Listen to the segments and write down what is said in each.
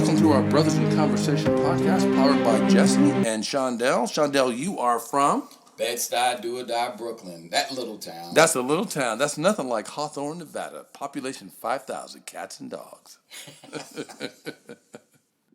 welcome to our Brothers in Conversation podcast powered by Jesse and Shaundell. Shaundell, you are from? Bed-Stuy, do-or-die, Brooklyn. That little town. That's a little town. That's nothing like Hawthorne, Nevada. Population 5,000 cats and dogs.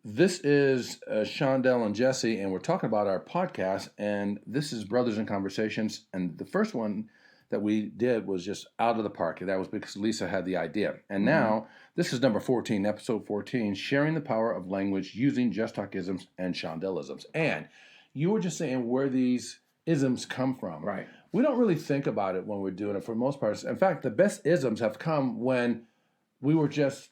This is Shaundell and Jesse, and we're talking about our podcast, and this is Brothers in Conversations, and the first one that we did was just out of the park, and that was because Lisa had the idea. And now, this is number 14, episode 14, Sharing the Power of Language Using JessTalkisms and Shaundellisms. And you were just saying where these isms come from. Right. We don't really think about it when we're doing it for the most part. In fact, the best isms have come when we were just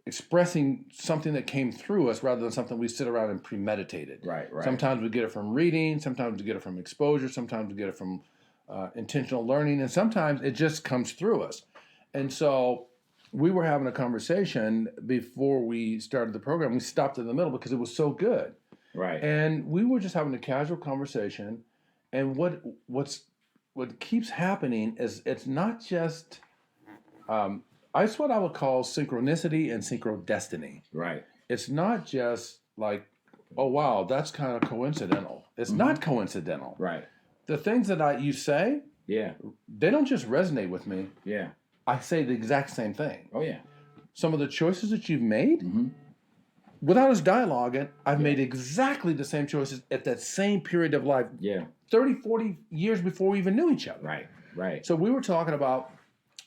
expressing something that came through us rather than something we sit around and premeditated. Right. Sometimes we get it from reading, sometimes we get it from exposure, sometimes we get it from intentional learning, and sometimes it just comes through us. And so we were having a conversation before we started the program. We stopped in the middle because it was so good. Right. And we were just having a casual conversation. And what keeps happening is it's not just it's what I would call synchronicity and synchrodestiny. Right. It's not just like, oh wow, that's kind of coincidental. It's not coincidental. Right. The things that you say, they don't just resonate with me. Yeah. I say the exact same thing. Oh, yeah. Some of the choices that you've made, without us dialoguing, I've made exactly the same choices at that same period of life. Yeah. 30, 40 years before we even knew each other. Right. So we were talking about,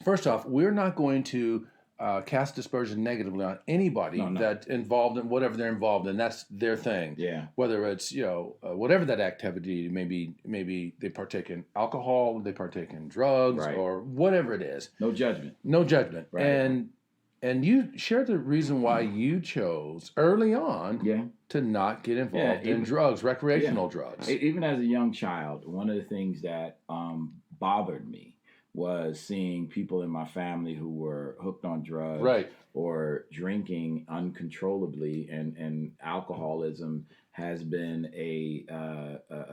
first off, we're not going to cast dispersion negatively on anybody that's involved in whatever they're involved in. That's their thing. Yeah. Whether it's, whatever that activity, maybe they partake in alcohol, they partake in drugs, or whatever it is. No judgment. Right. And you shared the reason why you chose early on to not get involved in drugs, recreational drugs. Even as a young child, one of the things that bothered me was seeing people in my family who were hooked on drugs or drinking uncontrollably, and alcoholism has been a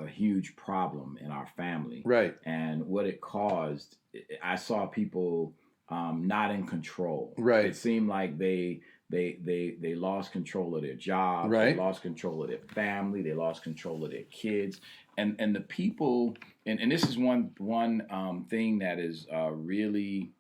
huge problem in our family. Right. And what it caused, I saw people not in control. Right. It seemed like they lost control of their jobs. Right. They lost control of their family. They lost control of their kids. And the people, and this is one thing that is really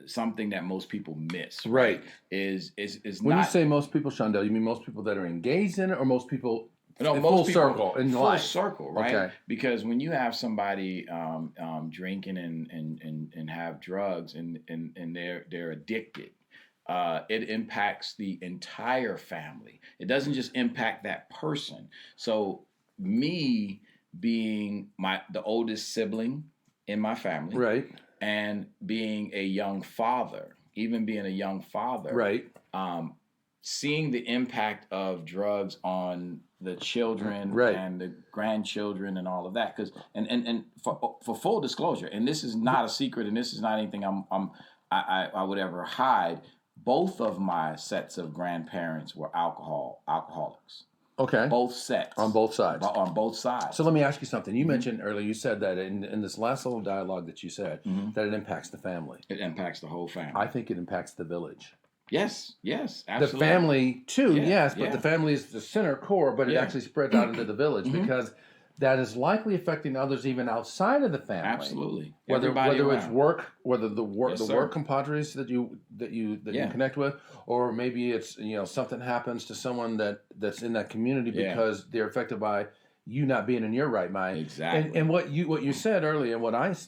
something that most people miss. Right. Is when not, you say most people, Shaundell, you mean most people that are engaged in it, or most people? No, in most full people, circle in full life. circle, right? Okay. Because when you have somebody drinking and have drugs and they're addicted, it impacts the entire family. It doesn't just impact that person. So me being the oldest sibling in my family, right, and being a young father, right, seeing the impact of drugs on the children and the grandchildren and all of that, because and for full disclosure, and this is not a secret, and this is not anything I would ever hide. Both of my sets of grandparents were alcoholics. Okay. Both sets. On both sides. On both sides. So let me ask you something. You mentioned earlier, you said that in this last little dialogue that you said, that it impacts the family. It impacts the whole family. I think it impacts the village. Yes, absolutely. The family too, but the family is the center core, but it actually spreads out into the village because that is likely affecting others even outside of the family. Absolutely. Whether it's work, whether the work compadres that you connect with, or maybe it's something happens to someone that's in that community because they're affected by you not being in your right mind. Exactly. And what you said earlier, and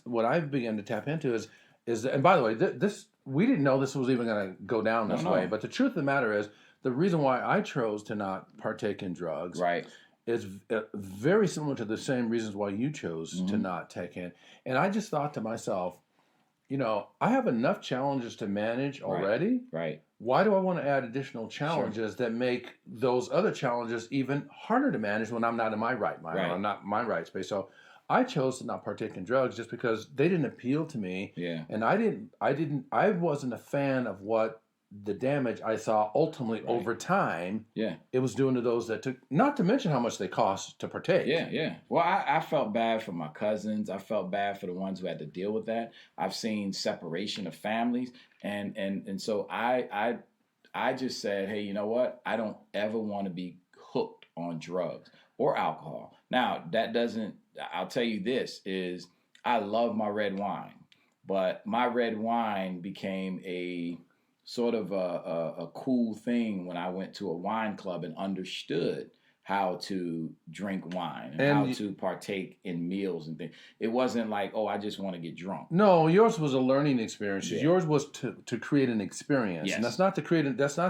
what I began to tap into is and by the way, this we didn't know this was even going to go down this way, but the truth of the matter is the reason why I chose to not partake in drugs, is very similar to the same reasons why you chose to not take in. And I just thought to myself, I have enough challenges to manage already. Right. Why do I want to add additional challenges that make those other challenges even harder to manage when I'm not in my right mind, or I'm not in my right space? So I chose to not partake in drugs just because they didn't appeal to me. Yeah. And I wasn't a fan of what the damage I saw ultimately over time it was doing to those that took, not to mention how much they cost to partake. Yeah. Well, I felt bad for my cousins. I felt bad for the ones who had to deal with that. I've seen separation of families. And so I I just said, hey, you know what? I don't ever want to be hooked on drugs or alcohol. Now, that doesn't, I'll tell you this, is I love my red wine, but my red wine became a sort of a cool thing when I went to a wine club and understood how to drink wine and how to partake in meals and things. It wasn't like, oh, I just want to get drunk. No, yours was a learning experience. Yeah. Yours was to create an experience. Yes. And that's not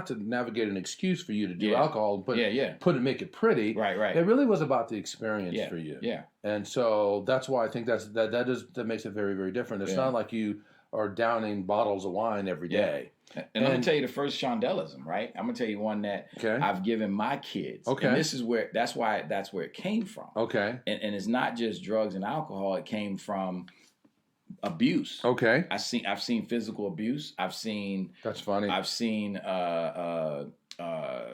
to navigate an excuse for you to do alcohol, but make it pretty. Right. It really was about the experience for you. Yeah. And so that's why I think that makes it very, very different. It's not like you are downing bottles of wine every day. And I'm going to tell you the first Shaundellism, right? I'm going to tell you one that I've given my kids. Okay. And this is where, that's where it came from. Okay. And it's not just drugs and alcohol. It came from abuse. Okay. I've seen physical abuse. That's funny. I've seen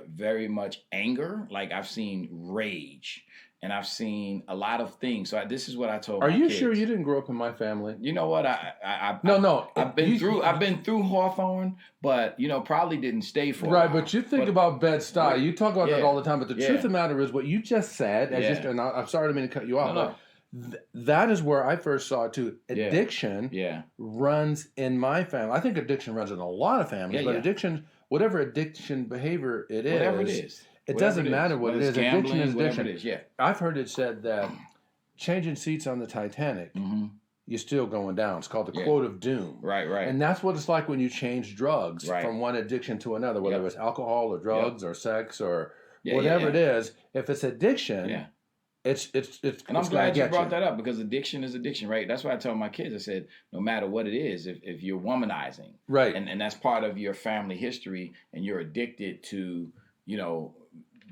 very much anger. Like I've seen rage. And I've seen a lot of things. So this is what I told. Are you sure you didn't grow up in my family? You know what? I've been through Hawthorne, but probably didn't stay for a while. But you think about Bed-Stuy. You talk about that all the time. But the truth of the matter is, what you just said. And I'm sorry, I didn't mean to cut you off. No. That is where I first saw it too. Addiction runs in my family. I think addiction runs in a lot of families. But addiction, whatever addiction behavior it is, whatever it is. It doesn't matter what it is. Gambling, addiction is addiction. It is, I've heard it said that changing seats on the Titanic, you're still going down. It's called the quote of doom. Right. And that's what it's like when you change drugs from one addiction to another, whether it's alcohol or drugs or sex or whatever it is. If it's addiction, it's and I'm glad you brought that up because addiction is addiction, right? That's why I tell my kids, I said, no matter what it is, if you're womanizing, right, and that's part of your family history and you're addicted to,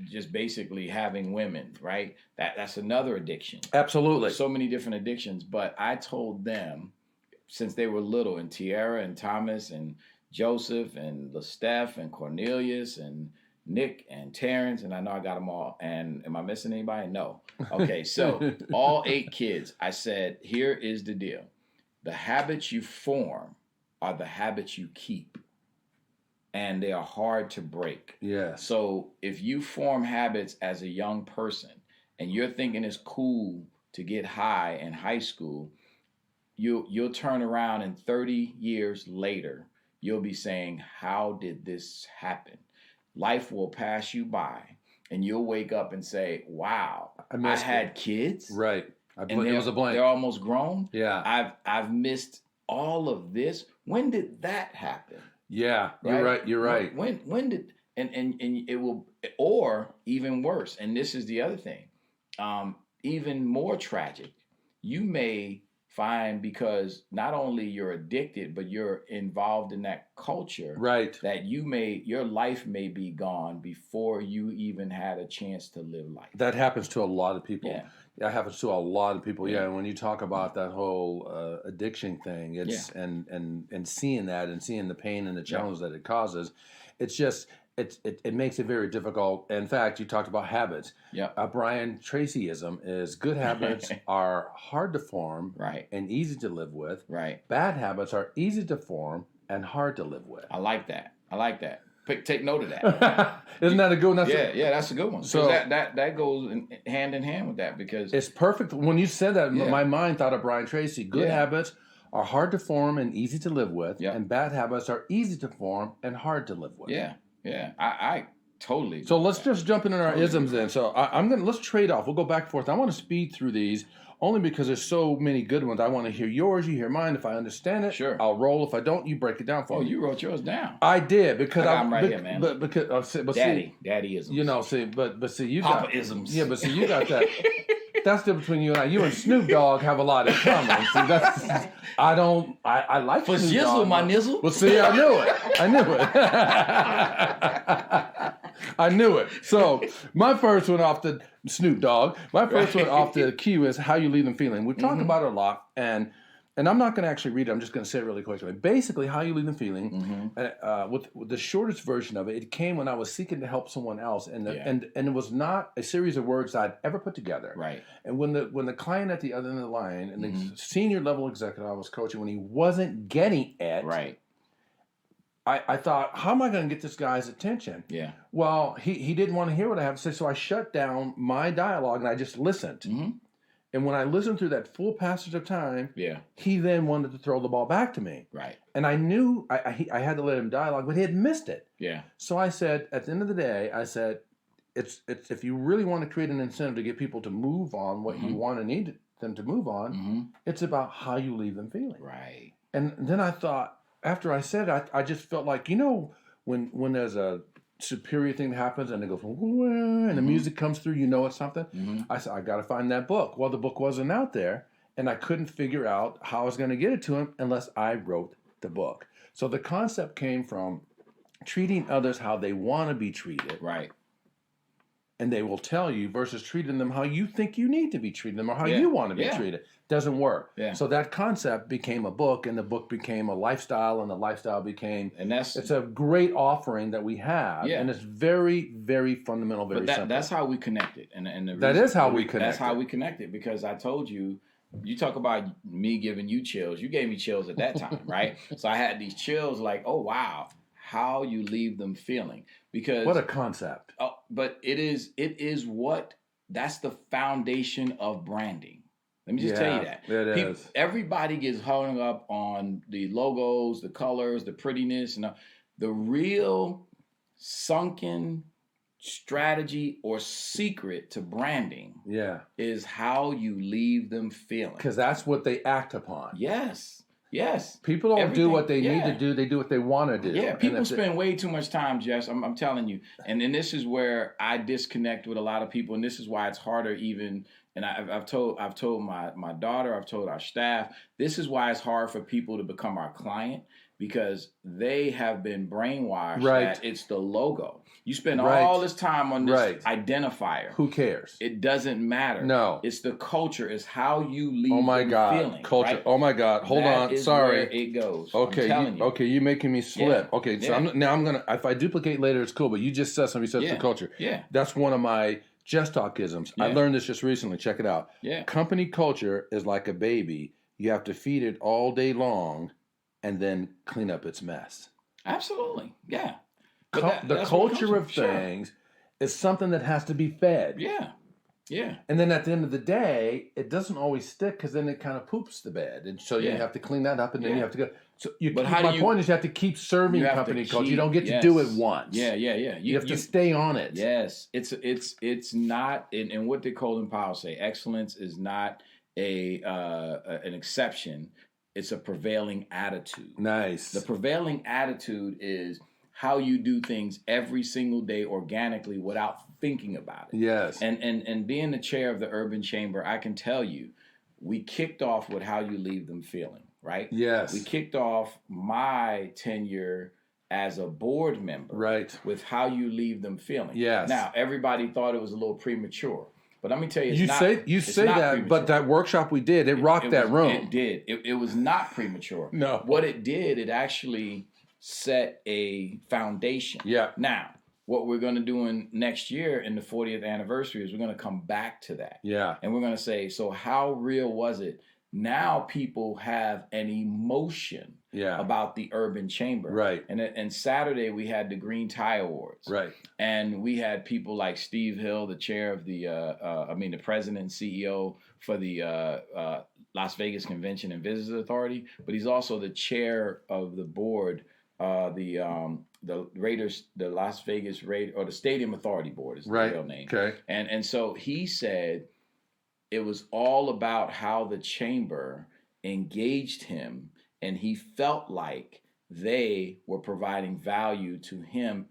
just basically having women, right? That's another addiction. Absolutely. So many different addictions. But I told them since they were little, and Tiara and Thomas and Joseph and LaSteph and Cornelius and Nick and Terrence, and I know I got them all. And am I missing anybody? No. Okay, so all 8 kids, I said, here is the deal. The habits you form are the habits you keep. And they are hard to break. Yeah. So if you form habits as a young person and you're thinking it's cool to get high in high school, you'll turn around and 30 years later, you'll be saying, how did this happen? Life will pass you by and you'll wake up and say, wow, I had kids. Right. It was a blank. They're almost grown. Yeah. I've missed all of this. When did that happen? Yeah, you're right. When did and it will, or even worse, and this is the other thing, even more tragic, you may find because not only you're addicted, but you're involved in that culture, right? That your life may be gone before you even had a chance to live life. That happens to a lot of people. Yeah. That happens to a lot of people. Yeah. And when you talk about that whole addiction thing, it's and seeing that and seeing the pain and the challenge that it causes, it's just it makes it very difficult. In fact, you talked about habits. Yeah. Brian Tracyism is good habits are hard to form, right, and easy to live with. Right. Bad habits are easy to form and hard to live with. I like that. Take note of that. Isn't that a good one? That's a good one. So that goes hand in hand with that because it's perfect. When you said that, my mind thought of Brian Tracy. Good habits are hard to form and easy to live with, and bad habits are easy to form and hard to live with. Yeah. I totally. So let's just jump into our isms then. So let's trade off. We'll go back and forth. I want to speed through these. Only because there's so many good ones. I want to hear yours, you hear mine. If I understand it, sure, I'll roll. If I don't, you break it down for me. Oh, you wrote yours down. I did because I'm right here, man. But Daddyisms. You know, but you Papa-isms. Yeah, but you got that. That's the difference between you and I. You and Snoop Dogg have a lot in common. See, I like for Snoop shizzle, Dogg. My nizzle. Well, see, I knew it. So my first one off the Snoop Dogg. My first one off the cue is how you leave them feeling. We talk about it a lot, and I'm not going to actually read it. I'm just going to say it really quickly. Basically, how you leave them feeling. With the shortest version of it, it came when I was seeking to help someone else, and it was not a series of words I'd ever put together. Right. And when the client at the other end of the line and the senior level executive I was coaching, when he wasn't getting it, right, I thought, how am I going to get this guy's attention? Yeah. Well, he didn't want to hear what I have to say, so I shut down my dialogue and I just listened. Mm-hmm. And when I listened through that full passage of time, Yeah. he then wanted to throw the ball back to me. Right. And I knew I had to let him dialogue, but he had missed it. Yeah. So I said, at the end of the day, I said, it's if you really want to create an incentive to get people to move on what you want and need them to move on, it's about how you leave them feeling. Right. And then I thought, after I said it, I just felt like, when there's a superior thing that happens and it goes, and the music comes through, it's something. I said, I got to find that book. Well, the book wasn't out there, and I couldn't figure out how I was going to get it to him unless I wrote the book. So the concept came from treating others how they want to be treated. Right. And they will tell you versus treating them how you think you need to be treating them or how you want to be treated. Doesn't work. Yeah. So that concept became a book, and the book became a lifestyle, and the lifestyle became... it's a great offering that we have, and it's very, very fundamental, very simple. That's how we connected. And that is how we connected. That's how we connected, because I told you, you talk about me giving you chills. You gave me chills at that time, right? So I had these chills like, oh, wow, how you leave them feeling. Because what a concept. Oh, but it is what, that's the foundation of branding. Let me just tell you that. It is. Everybody gets hung up on the logos, the colors, the prettiness, and the real sunken strategy or secret to branding is how you leave them feeling. Because that's what they act upon. Yes. People don't do what they need to do. They do what they want to do. Yeah, people spend way too much time, Jess. I'm telling you. And this is where I disconnect with a lot of people. And this is why it's harder even. And I've told my daughter, I've told our staff, this is why it's hard for people to become our client, because they have been brainwashed that it's the logo. You spend all this time on this identifier. Who cares? It doesn't matter. No. It's the culture. It's how you leave feeling. Culture. Right? Oh my God. Hold on. Sorry. Where it goes. Okay. I'm telling you. Okay. You're making me slip. Yeah. Okay. So I'm gonna. If I duplicate later, it's cool. But you just said something. You said it's the culture. Yeah. That's one of my JessTalkisms. I learned this just recently. Check it out. Yeah. Company culture is like a baby. You have to feed it all day long, and then clean up its mess. Absolutely. Yeah. The culture of things is something that has to be fed. Yeah. And then at the end of the day, it doesn't always stick, because then it kind of poops the bed, and so you have to clean that up, and then you have to go. So my point is, you have to keep serving company culture. You don't get to do it once. Yeah. You have to stay on it. Yes, it's not. And what did Colin Powell say? Excellence is not an exception. It's a prevailing attitude. Nice. The prevailing attitude is how you do things every single day organically without thinking about it. Yes. And being the chair of the Urban Chamber, I can tell you, we kicked off with how you leave them feeling, right? Yes. We kicked off my tenure as a board member with how you leave them feeling. Yes. Now, everybody thought it was a little premature. But let me tell you, you say that, premature. But that workshop we did, it rocked that room. It did. It was not premature. No. What it did, it actually set a foundation. Yeah. Now, what we're going to do next year in the 40th anniversary is we're going to come back to that. Yeah. And we're going to say, so how real was it? Now people have an emotion about the Urban Chamber. Right. And Saturday we had the Green Tie Awards. Right. And we had people like Steve Hill, the chair of the president and CEO for the Las Vegas Convention and Visitors Authority, but he's also the chair of the board, the Raiders, the Las Vegas Raiders, or the Stadium Authority Board is the real name. Okay. And so he said it was all about how the chamber engaged him, and he felt like they were providing value to him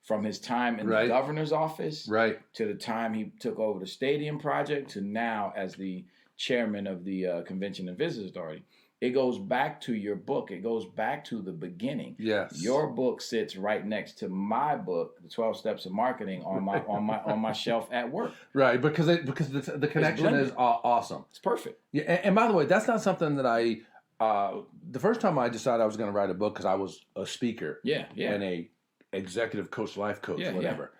from his time in the governor's office to the time he took over the stadium project to now as the chairman of the Convention and Visitors Authority. It goes back to your book. It goes back to the beginning. Yes. Your book sits right next to my book, The 12 Steps of Marketing, on my shelf at work. Right, because the connection is awesome. It's perfect. Yeah, and by the way, that's not something that I. The first time I decided I was going to write a book, because I was a speaker. And a executive coach, life coach, whatever.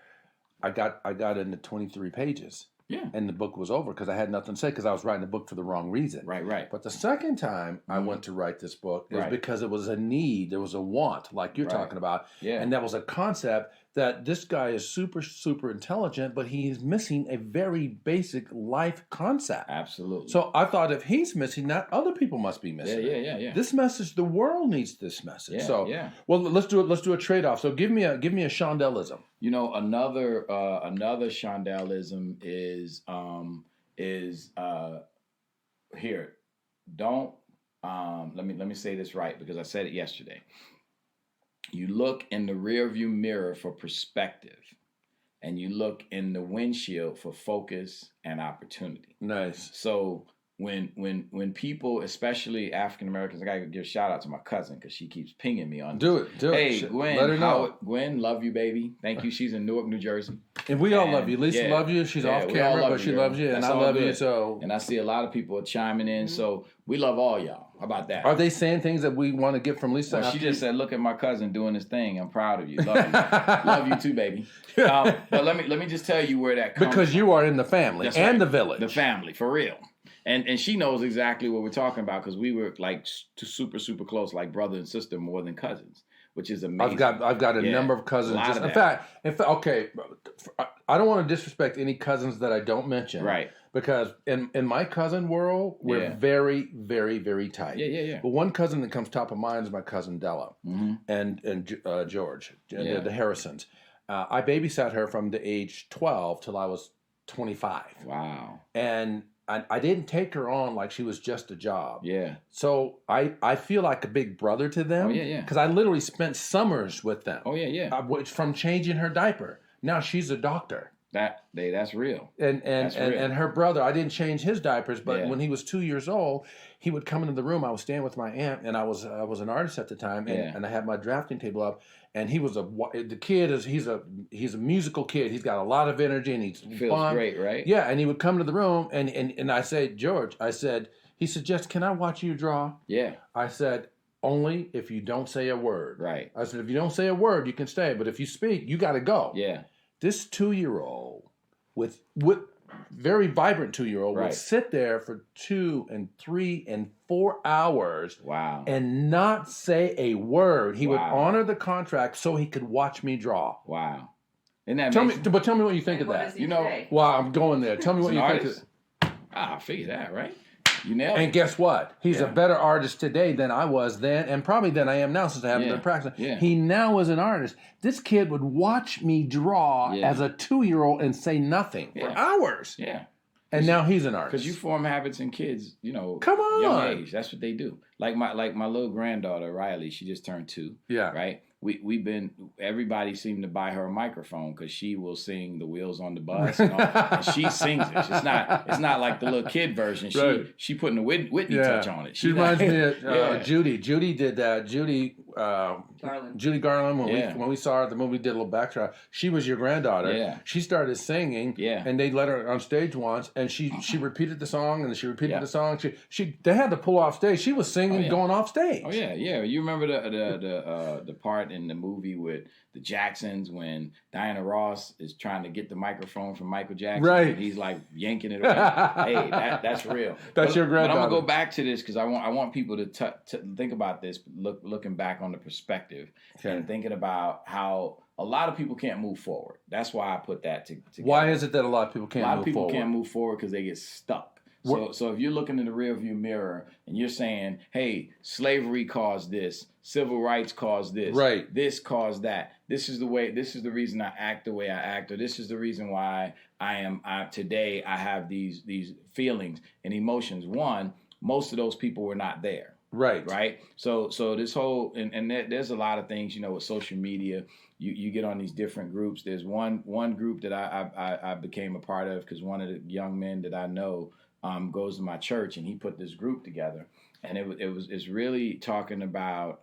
I got into 23 pages. Yeah. And the book was over because I had nothing to say because I was writing the book for the wrong reason. Right. But the second time I went to write this book is because it was a need, there was a want, like you're talking about. Yeah. And that was a concept that this guy is super, super intelligent, but he's missing a very basic life concept. Absolutely. So I thought if he's missing that, other people must be missing it. Yeah. This message, the world needs this message. Yeah. Well, let's do it. Let's do a trade-off. So give me a Shaundellism. You know, another Shaundellism is here. Don't let me say this right because I said it yesterday. You look in the rearview mirror for perspective, and you look in the windshield for focus and opportunity. Nice. So when people, especially African Americans, I gotta give a shout out to my cousin because she keeps pinging me on. Do it. Hey, Gwen, let her know. Gwen, love you, baby. Thank you. She's in Newark, New Jersey. And we all love you. Lisa loves you. She's off camera, but she loves you, and I love you. So, and I see a lot of people chiming in. So we love all y'all. How about that? Are they saying things that we want to get from Lisa? Well, she just said, "Look at my cousin doing his thing. I'm proud of you. Love you. Love you too, baby." But let me just tell you where that comes because from. You are in the family and the village. The family, for real. And she knows exactly what we're talking about because we were like super, super close, like brother and sister more than cousins, which is amazing. I've got a number of cousins. In fact, okay, I don't want to disrespect any cousins that I don't mention. Right. Because in my cousin world, we're very, very, very tight. Yeah. But one cousin that comes top of mind is my cousin Della and George, the Harrisons. I babysat her from the age 12 till I was 25. Wow. And I didn't take her on like she was just a job. Yeah. So I feel like a big brother to them. Oh, yeah. Because I literally spent summers with them. Oh, yeah. From changing her diaper. Now she's a doctor. That's real. And her brother, I didn't change his diapers, but when he was 2 years old, he would come into the room. I was staying with my aunt, and I was an artist at the time, and I had my drafting table up. And he's a musical kid. He's got a lot of energy, and he's feels fun. Great, right? Yeah, and he would come to the room, and I said, George, he said, Jess, can I watch you draw? Yeah. I said, only if you don't say a word. Right. I said, if you don't say a word, you can stay, but if you speak, you got to go. Yeah. This 2-year-old with very vibrant 2-year-old would sit there for 2 and 3 and 4 hours. Wow. And not say a word. He would honor the contract so he could watch me draw. Wow. Isn't that But tell me what you think of that. Well, I'm going there. Tell me what you think of it. I figured that, right? You nailed it. And guess what? He's a better artist today than I was then, and probably than I am now since I haven't been practicing. Yeah. He now is an artist. This kid would watch me draw as a 2-year-old and say nothing for hours. Yeah. And now he's an artist. Because you form habits in kids, Come on. young age. That's what they do. Like my little granddaughter, Riley, she just turned 2. Yeah. Right? Everybody seemed to buy her a microphone because she will sing The Wheels on the Bus and she sings it. It's not like the little kid version. She putting the Whitney touch on it. She reminds me of Judy. Judy did that. Judy Garland, when we saw her at the movie, did a little backtrack. She was your granddaughter. Yeah. She started singing, and they let her on stage once, and she repeated the song, and she repeated the song. They had to pull off stage. She was singing going off stage. Oh yeah. You remember the part in the movie with the Jacksons when Diana Ross is trying to get the microphone from Michael Jackson, right? And he's like yanking it away. Hey, that's real. That's your granddaughter. But I'm gonna go back to this because I want people to think about this, looking back on the perspective and thinking about how a lot of people can't move forward. That's why I put that together. Why is it that a lot of people can't move forward? A lot of people can't move forward because they get stuck. So if you're looking in the rearview mirror and you're saying, hey, slavery caused this, civil rights caused this, this caused that, this is the reason I act the way I act, or this is the reason why today I have these feelings and emotions. One, most of those people were not there. Right. So this whole and there's a lot of things, with social media. You get on these different groups. There's one group that I became a part of because one of the young men that I know goes to my church, and he put this group together, and it's really talking about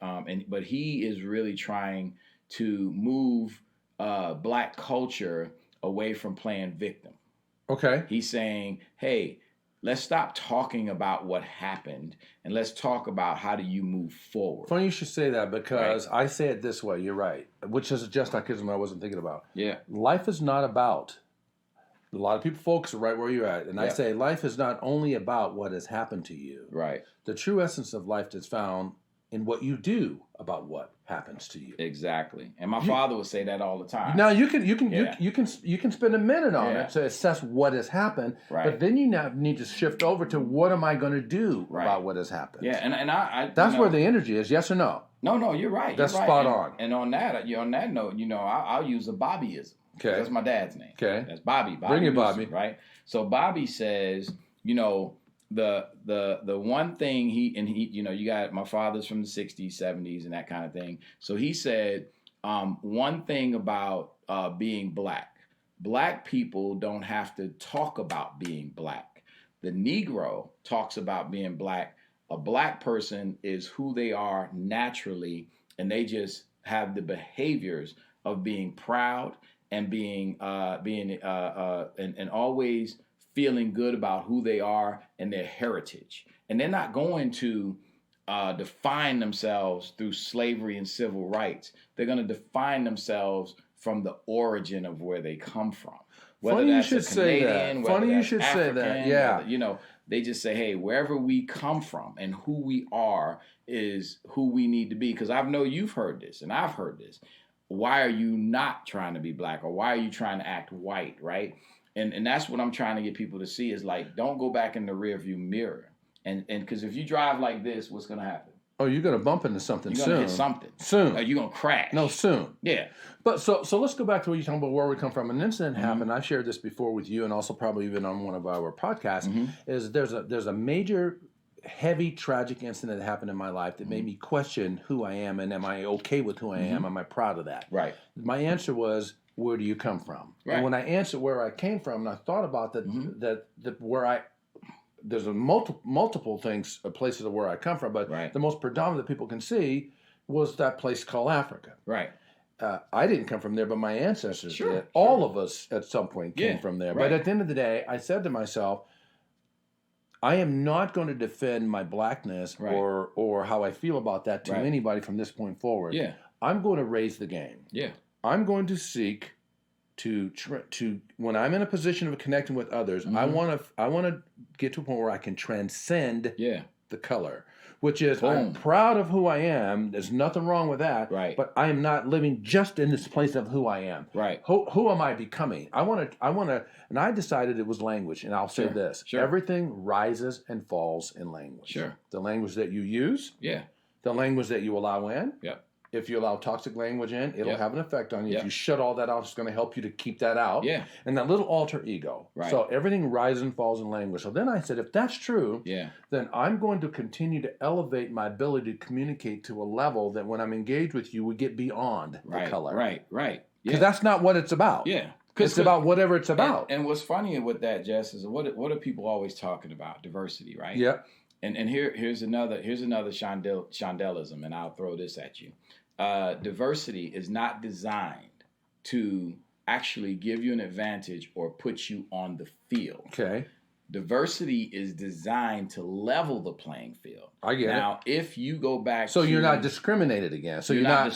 but he is really trying to move Black culture away from playing victim. Okay. He's saying, hey, let's stop talking about what happened and let's talk about how do you move forward. Funny you should say that because I say it this way. You're right, which is a JessTalkism I wasn't thinking about. Yeah. Life is not about a lot of people focus right where you're at. And I say life is not only about what has happened to you. Right. The true essence of life is found in what you do about what happens to you. Exactly. And my father would say that all the time. Now you can spend a minute on it to assess what has happened, but then you now need to shift over to what am I going to do about what has happened. Yeah, and I that's where the energy is. Yes or no? No, you're right. That's you're right. spot on. And on that note, I'll use a Bobbyism. Okay, that's my dad's name. Okay, that's Bobby. Bring it, Bobby. Right. So Bobby says, the one thing he you got my father's from the 60s, 70s, and that kind of thing. So he said, one thing about being black people don't have to talk about being black. The Negro talks about being black. A black person is who they are naturally, and they just have the behaviors of being proud and being and always feeling good about who they are and their heritage. And they're not going to define themselves through slavery and civil rights. They're going to define themselves from the origin of where they come from. Whether Funny that's you should say that. Funny you should say that. Yeah. Whether, they just say, hey, wherever we come from and who we are is who we need to be. Because I know you've heard this and I've heard this. Why are you not trying to be black, or why are you trying to act white, right? And that's what I'm trying to get people to see is like, don't go back in the rearview mirror. And because if you drive like this, what's going to happen? Oh, you're going to bump into something soon. You're going to hit something. Soon. Or you're going to crash. No, soon. Yeah. But so let's go back to what you're talking about, where we come from. An incident happened. I shared this before with you and also probably even on one of our podcasts, is there's a major, heavy, tragic incident that happened in my life that made me question who I am and am I okay with who I am? Am I proud of that? Right. My answer was, where do you come from? Right. And when I answered where I came from, and I thought about that where there's multiple things, places of where I come from, but the most predominant that people can see was that place called Africa. Right. I didn't come from there, but my ancestors did. All of us at some point came from there. Right. But at the end of the day, I said to myself, I am not going to defend my blackness or how I feel about that to anybody from this point forward. Yeah. I'm going to raise the game. Yeah. I'm going to seek to when I'm in a position of connecting with others, I want to get to a point where I can transcend the color, which is I'm proud of who I am. There's nothing wrong with that. Right. But I am not living just in this place of who I am. Right. Who am I becoming? I want to, and I decided it was language. And I'll say this: everything rises and falls in language. Sure. The language that you use. Yeah. The language that you allow in. Yeah. If you allow toxic language in, it'll have an effect on you. If you shut all that out, it's going to help you to keep that out. Yeah. And that little alter ego. Right. So everything rises and falls in language. So then I said, if that's true, then I'm going to continue to elevate my ability to communicate to a level that when I'm engaged with you, we get beyond the color. Right. Because that's not what it's about. Yeah. It's about whatever it's about. And what's funny with that, Jess, is what are people always talking about? Diversity, right? Yeah. And here's another Shaundellism, and I'll throw this at you. Diversity is not designed to actually give you an advantage or put you on the field. Okay. Diversity is designed to level the playing field. I get it. Now, if you go back you're not discriminated against. So you're not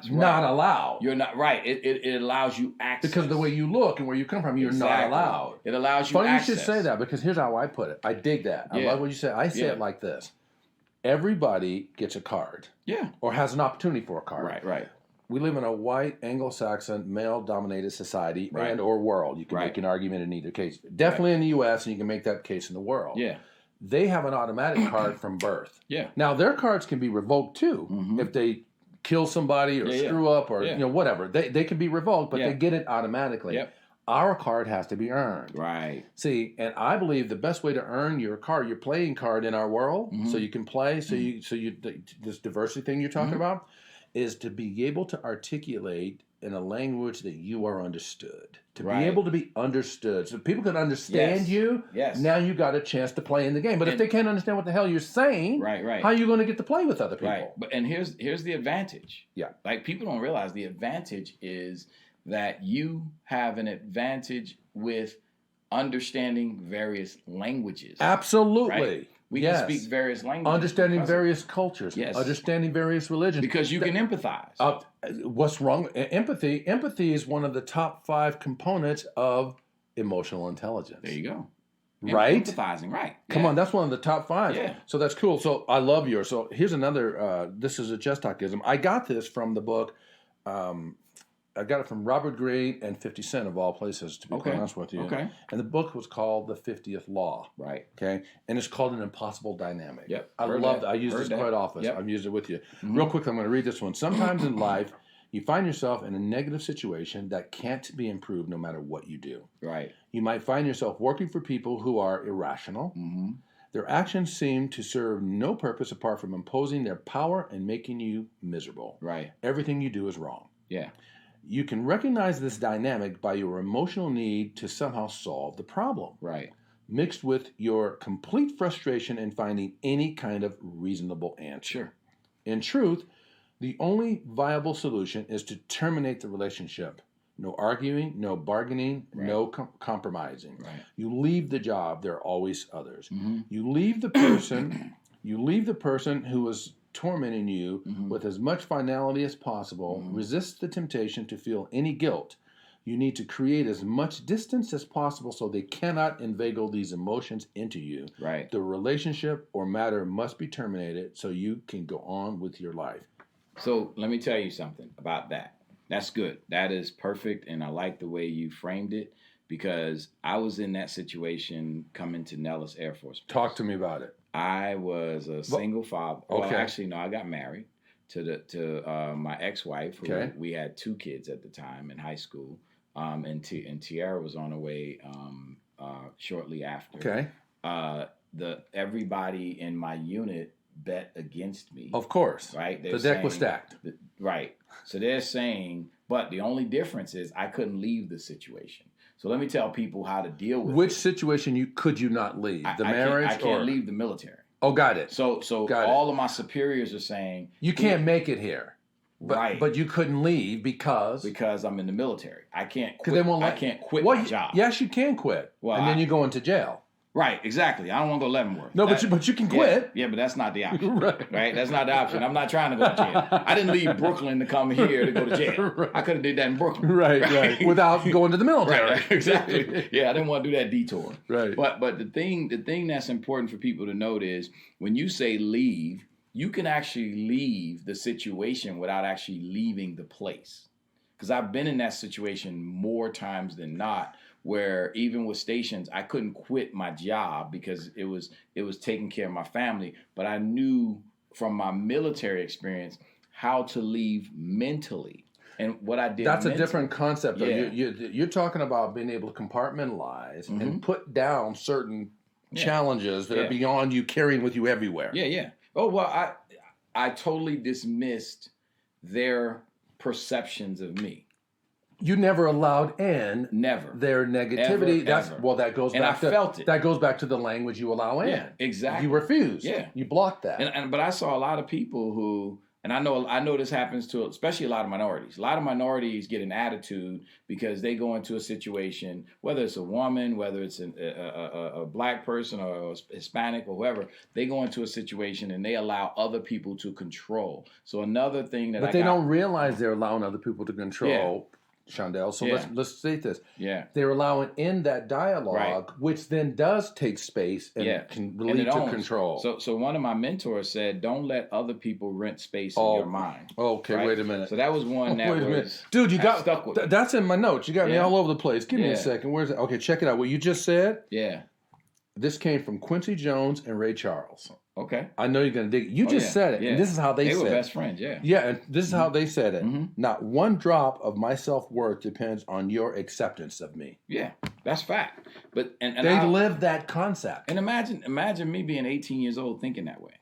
allowed. You're not right. It allows you access. Because the way you look and where you come from, you're not allowed. It allows you access. Funny you should say that, because here's how I put it. I dig that. I love what you say. I say it like this. Everybody gets a card. Yeah. Or has an opportunity for a card. Right. We live in a white, Anglo-Saxon, male-dominated society and or world. You can make an argument in either case. Definitely in the U.S., and you can make that case in the world. Yeah. They have an automatic card from birth. Yeah. Now, their cards can be revoked, too. If they kill somebody or screw up or whatever. They can be revoked, but they get it automatically. Yep. Our card has to be earned. Right. See, and I believe the best way to earn your card, your playing card in our world, so you can play, so you this diversity thing you're talking about, is to be able to articulate in a language that you are understood. To be able to be understood. So people can understand you. Yes. Now you got a chance to play in the game. But if they can't understand what the hell you're saying, how are you going to get to play with other people? Right. And here's the advantage. Yeah. Like, people don't realize the advantage is that you have an advantage with understanding various languages. Absolutely. Right? We can speak various languages. Understanding various cultures. Yes. Understanding various religions. Because you can empathize. What's wrong? Empathy is one of the top 5 components of emotional intelligence. There you go. Right? Empathizing, right. Come on, that's one of the top 5. Yeah. So that's cool. So I love yours. So here's another, this is a JessTalkism. I got this from the book, I got it from Robert Greene and 50 Cent of all places, to be quite honest with you. Okay. And the book was called The 50th Law. Right. Okay. And it's called An Impossible Dynamic. Yep. I love that. I use this quite often. Yep. I've used it with you. Real quick, I'm going to read this one. Sometimes in life, you find yourself in a negative situation that can't be improved no matter what you do. Right. You might find yourself working for people who are irrational. Mm-hmm. Their actions seem to serve no purpose apart from imposing their power and making you miserable. Right. Everything you do is wrong. Yeah. You can recognize this dynamic by your emotional need to somehow solve the problem. Right. Mixed with your complete frustration in finding any kind of reasonable answer. Sure. In truth, the only viable solution is to terminate the relationship. No arguing, no bargaining, no compromising. Right. You leave the job, there are always others. Mm-hmm. You leave the person who is tormenting you with as much finality as possible. Resist the temptation to feel any guilt. You need to create as much distance as possible so they cannot inveigle these emotions into you. Right. The relationship or matter must be terminated so you can go on with your life. So let me tell you something about that. That's good. That is perfect, and I like the way you framed it because I was in that situation coming to Nellis Air Force Base. Talk to me about it. I was a single father. Well, Okay. actually, no, I got married to my ex-wife. Who we had 2 kids at the time in high school, and Tiara was on her way shortly after. Okay. Everybody in my unit bet against me. Of course. Right? The deck was stacked. Right. So they're saying, but the only difference is I couldn't leave the situation. So let me tell people how to deal with Which situation could you not leave? The marriage? I can't leave the military. Oh, got it. So all of my superiors are saying you can't make it here. Right. But you couldn't leave because I'm in the military. I can't quit. They won't I can't quit my job. Yes, you can quit. Well, and then you go into jail. Right, exactly. I don't want to go Leavenworth. No, but you can quit. Yeah, but that's not the option. Right. That's not the option. I'm not trying to go to jail. I didn't leave Brooklyn to come here to go to jail. Right. I could have did that in Brooklyn. Right. Without going to the military. Right, exactly. Yeah, I didn't want to do that detour. Right. But the thing that's important for people to note is when you say leave, you can actually leave the situation without actually leaving the place. Because I've been in that situation more times than not, where even with stations, I couldn't quit my job because it was taking care of my family. But I knew from my military experience how to leave mentally. And what I did. That's a different concept. Though. Yeah. You're talking about being able to compartmentalize and put down certain challenges that are beyond you carrying with you everywhere. Yeah. Oh, well, I totally dismissed their perceptions of me. You never allowed in their negativity. Ever. That goes and back I felt it. That goes back to the language you allow in. Yeah, exactly. You refuse. Yeah. You block that. But I saw a lot of people who, and I know this happens to especially a lot of minorities. A lot of minorities get an attitude because they go into a situation, whether it's a woman, whether it's a black person or a Hispanic or whoever, they go into a situation and they allow other people to control. So another thing that they don't realize they're allowing other people to control. Yeah. Shaundell. So let's state this. Yeah. They're allowing in that dialogue, which then does take space and can lead to control. So one of my mentors said, don't let other people rent space in your mind. Okay, wait a minute. So that was one that was dude, you got stuck with me. That's in my notes. You got me all over the place. Give me a second. Where's it? Okay, check it out. What you just said? Yeah. This came from Quincy Jones and Ray Charles. Okay. I know you're going to dig it. You just said it. Yeah. And this is how they said it. They were best friends, yeah. Yeah, and this is how they said it. Not one drop of my self-worth depends on your acceptance of me. Yeah, that's fact. But and they live that concept. And imagine me being 18 years old thinking that way.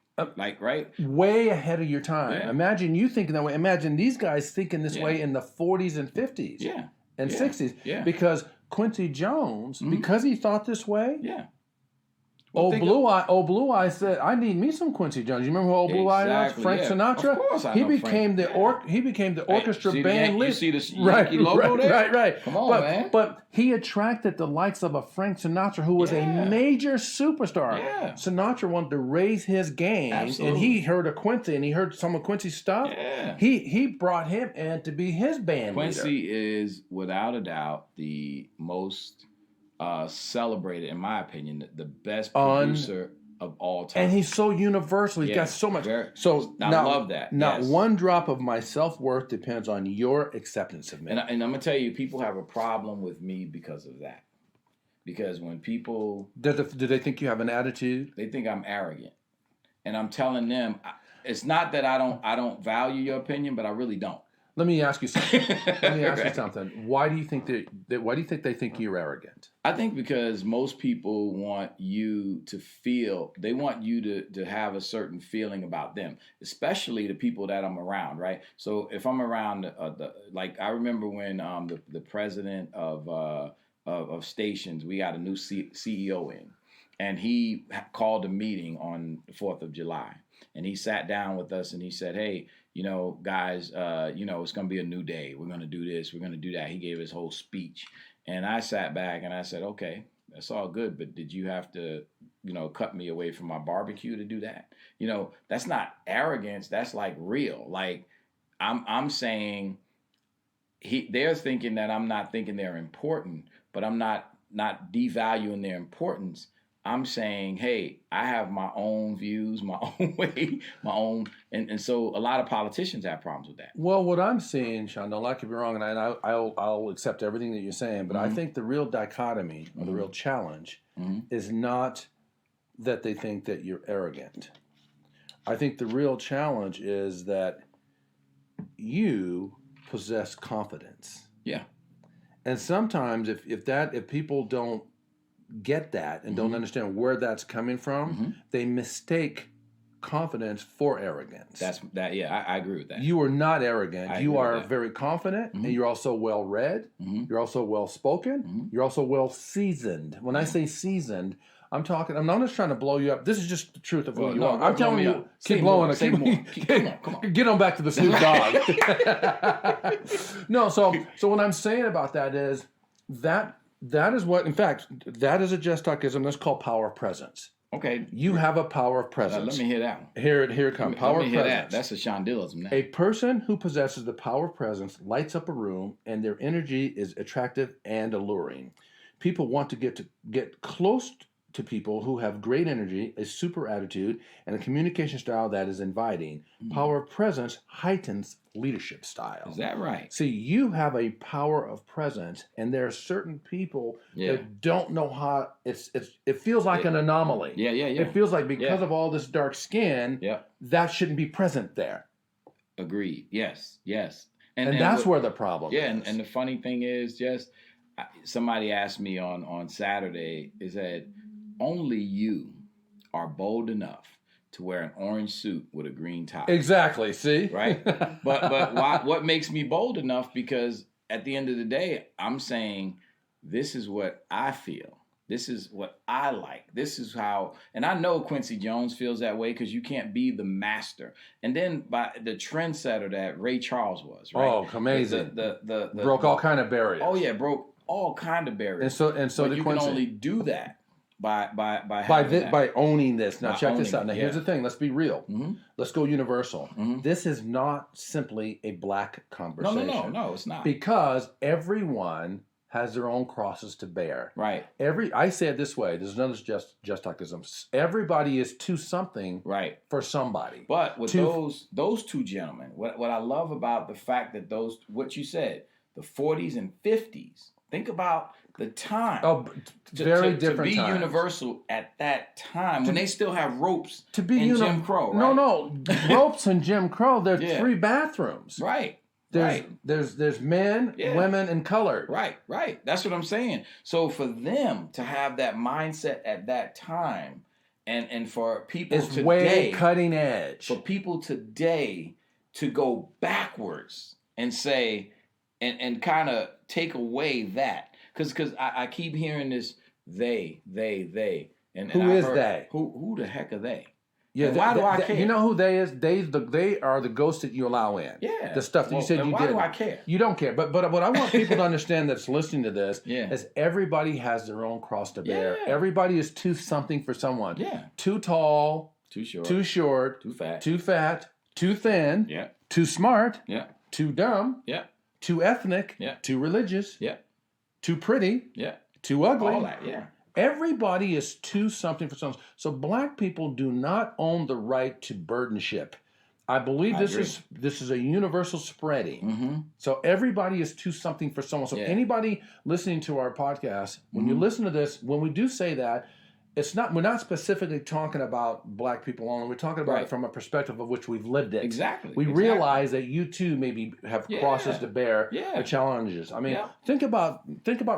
Right? Way ahead of your time. Yeah. Imagine you thinking that way. Imagine these guys thinking this way in the 40s and 50s. Yeah. And 60s. Yeah. Because Quincy Jones, because he thought this way. Yeah. Blue Eye said, "I need me some Quincy Jones." You remember who Old Blue Eye was? Frank Sinatra. Of course, I know Frank. He became the orchestra band leader. You see the Yankee logo there? Right. Come on, man. But he attracted the likes of a Frank Sinatra, who was a major superstar. Yeah. Sinatra wanted to raise his game, and he heard of Quincy, and he heard some of Quincy's stuff. Yeah. He brought him in to be his band leader. Quincy is, without a doubt, the most celebrated, in my opinion, the best producer of all time. And he's so universal. He's got so much. I love that. Not one drop of my self-worth depends on your acceptance of me. And I'm going to tell you, people have a problem with me because of that. Because when people... Do they think you have an attitude? They think I'm arrogant. And I'm telling them, it's not that I don't value your opinion, but I really don't. Let me ask you something. Why do you think they think you're arrogant? I think because most people want you to feel, they want you to have a certain feeling about them, especially the people that I'm around, right? So if I'm around, like I remember when the president of stations, we got a new CEO in, and he called a meeting on the 4th of July, and he sat down with us and he said, hey, guys, it's going to be a new day. We're going to do this. We're going to do that. He gave his whole speech. And I sat back and I said, okay, that's all good. But did you have to, cut me away from my barbecue to do that? That's not arrogance. That's like real. Like I'm saying they're thinking that I'm not thinking they're important, but I'm not devaluing their importance. I'm saying, hey, I have my own views, my own way, my own, and so a lot of politicians have problems with that. Well, what I'm seeing, Shaundell, I could be wrong, and I'll accept everything that you're saying, but I think the real dichotomy or the real challenge is not that they think that you're arrogant. I think the real challenge is that you possess confidence. Yeah. And sometimes if people don't get that and don't understand where that's coming from, they mistake confidence for arrogance. I agree with that. You are not arrogant. You are very confident, and you're also well read. You're also well spoken. You're also well seasoned. When I say seasoned, I'm not just trying to blow you up. This is just the truth of who you are. I'm telling you, keep blowing up. Come on. Get on back to the Snoop Dogg. No, so what I'm saying about that is that is what, in fact, that is a JessTalkism. That's called power of presence. Okay. You have a power of presence. Let me hear that one. Here it comes. Power of presence. That. That's a Shaundellism now. A person who possesses the power of presence lights up a room, and their energy is attractive and alluring. People want to get close to people who have great energy, a super attitude, and a communication style that is inviting. Power of presence heightens leadership style. Is that right? See, you have a power of presence, and there are certain people that don't know how. It feels like an anomaly. Yeah. It feels like because of all this dark skin, that shouldn't be present there. Agreed. Yes. And that's where the problem is. Yeah, and the funny thing is, somebody asked me on Saturday, is that only you are bold enough to wear an orange suit with a green tie. Exactly. See? Right? But what makes me bold enough? Because at the end of the day, I'm saying this is what I feel. This is what I like. This is how, and I know Quincy Jones feels that way because you can't be the master. And then by the trendsetter that Ray Charles was, right? Oh, amazing. The broke all kind of barriers. Oh yeah, broke all kind of barriers. And so but you Quincy. Can only do that by owning this. Now check this out. Now here's the thing. Let's be real. Let's go universal. This is not simply a black conversation. No, it's not. Because everyone has their own crosses to bear. Right. I say it this way. There's another JessTalkism. Everybody is to something. Right. For somebody. But with those two gentlemen, what I love about the fact that what you said, the 40s and 50s. Think about the time. Oh, very different to be times. Universal at that time when they still have ropes to be in Jim Crow. Right? No, ropes in Jim Crow. There's 3 bathrooms. Right. There's men, women, and colored. Right. That's what I'm saying. So for them to have that mindset at that time, and for people it's today, way cutting edge. For people today to go backwards and say, and kind of take away that, because I keep hearing this they, and who is they? Who the heck are they? Yeah, why do I care? You know who they is? They are the ghosts that you allow in. Yeah, the stuff that you said you did. Why do I care? You don't care. But what I want people to understand that's listening to this is everybody has their own cross to bear. Yeah. Everybody is too something for someone. Yeah, too tall, too short, too fat, too thin, too smart, too dumb, too ethnic, too religious, too pretty, too ugly. All that, yeah. Everybody is too something for someone. So black people do not own the right to burdenship. I believe this is a universal spreading. Mm-hmm. So everybody is too something for someone. So anybody listening to our podcast, when you listen to this, when we do say that, we're not specifically talking about black people only. We're talking about it from a perspective of which we've lived it. Exactly. We realize that you too maybe have crosses to bear, or challenges. I mean, think about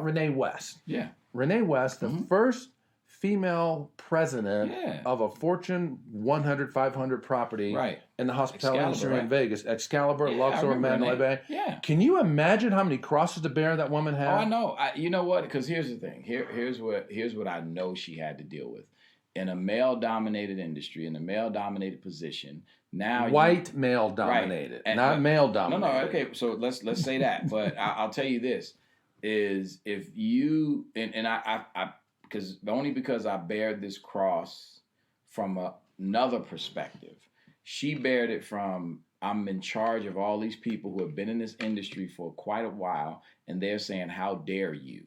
Renee West. Yeah. Renee West, the first female president of a Fortune 100, 500 property in the hospitality industry in Vegas. Excalibur, Luxor, Mandalay Bay. Yeah. Can you imagine how many crosses to bear that woman had? Oh, I know. You know what? Because here's the thing. Here's what I know she had to deal with. In a male-dominated industry, in a male-dominated position, now male dominated, not male dominated. No. Okay, so let's say that. But I'll tell you this: is if you and I because I bear this cross from another perspective. She bared it from I'm in charge of all these people who have been in this industry for quite a while, and they're saying, "How dare you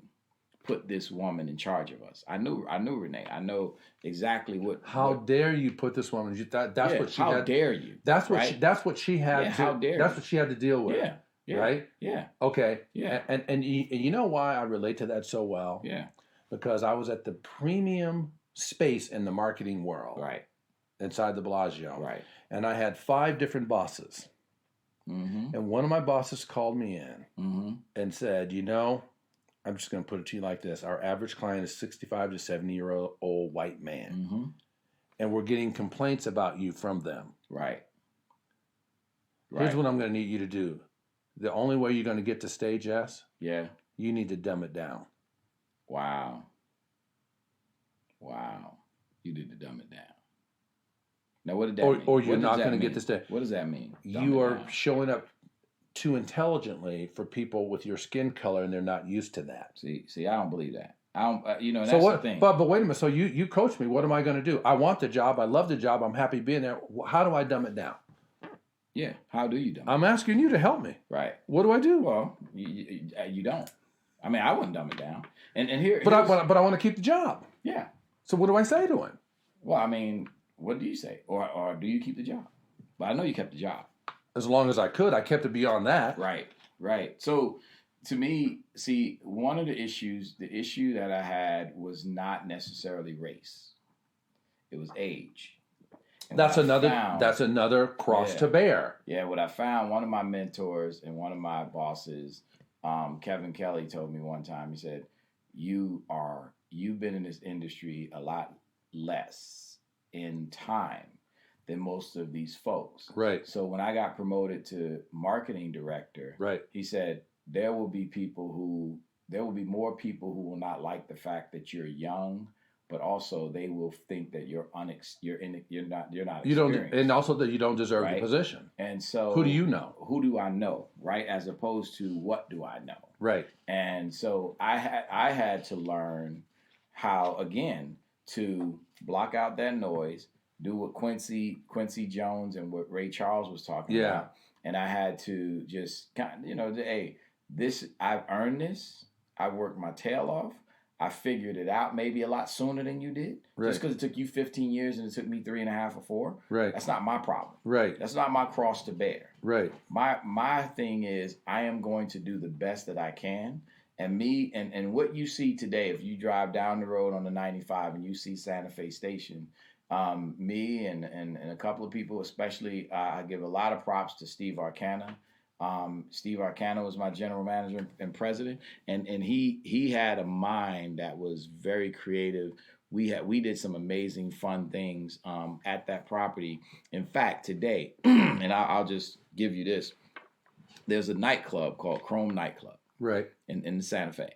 put this woman in charge of us?" I knew Renee. I know exactly what. How dare you put this woman? That's what she had. How dare you? That's what that's what she had. Yeah, how dare that's you? what she had to deal with. Yeah. Right. Yeah. Okay. Yeah. And you know why I relate to that so well? Yeah. Because I was at the premium space in the marketing world. Right. Inside the Bellagio. Right. And I had 5 different bosses. Mm-hmm. And one of my bosses called me in and said, I'm just going to put it to you like this. Our average client is 65 to 70-year-old white man. Mm-hmm. And we're getting complaints about you from them. Right. Here's what I'm going to need you to do. The only way you're going to get to stay, Jess, you need to dumb it down. Wow. You need to dumb it down. Now, what did that mean? Or you're not going to get to stay. What does that mean? You are showing up too intelligently for people with your skin color, and they're not used to that. See, I don't believe that. I don't, that's the thing. But wait a minute. So you coach me. What am I going to do? I want the job. I love the job. I'm happy being there. How do I dumb it down? Yeah. How do you dumb it down? I'm asking you to help me. Right. What do I do? Well, you don't. I mean, I wouldn't dumb it down. And here, but I want to keep the job. Yeah. So what do I say to him? Well, I mean, what do you say? Or do you keep the job? But I know you kept the job. As long as I could. I kept it beyond that. Right. So to me, see, one of the issue that I had was not necessarily race. It was age. And that's another cross to bear. Yeah, what I found, one of my mentors and one of my bosses, Kevin Kelly, told me one time, he said, you've been in this industry a lot less in time than most of these folks. Right. So when I got promoted to marketing director, he said, there will be more people who will not like the fact that you're young, but also they will think that you're not experienced. And also that you don't deserve the position. And so who do you know? Who do I know? Right, as opposed to what do I know? Right. And so I had to learn how, again, to block out that noise, do what Quincy Jones and what Ray Charles was talking about, and I had to just kind of, hey, I've earned this. I worked my tail off. I figured it out maybe a lot sooner than you did. Right. Just because it took you 15 years and it took me 3.5 or 4. Right. That's not my problem. Right. That's not my cross to bear. Right. My thing is I am going to do the best that I can. And me and what you see today, if you drive down the road on the 95 and you see Santa Fe Station, me and a couple of people, especially, I give a lot of props to Steve Arcana. Steve Arcana was my general manager and president, and he had a mind that was very creative. We did some amazing fun things at that property. In fact, today, and I'll just give you this. There's a nightclub called Chrome Nightclub. Right. In Santa Fe.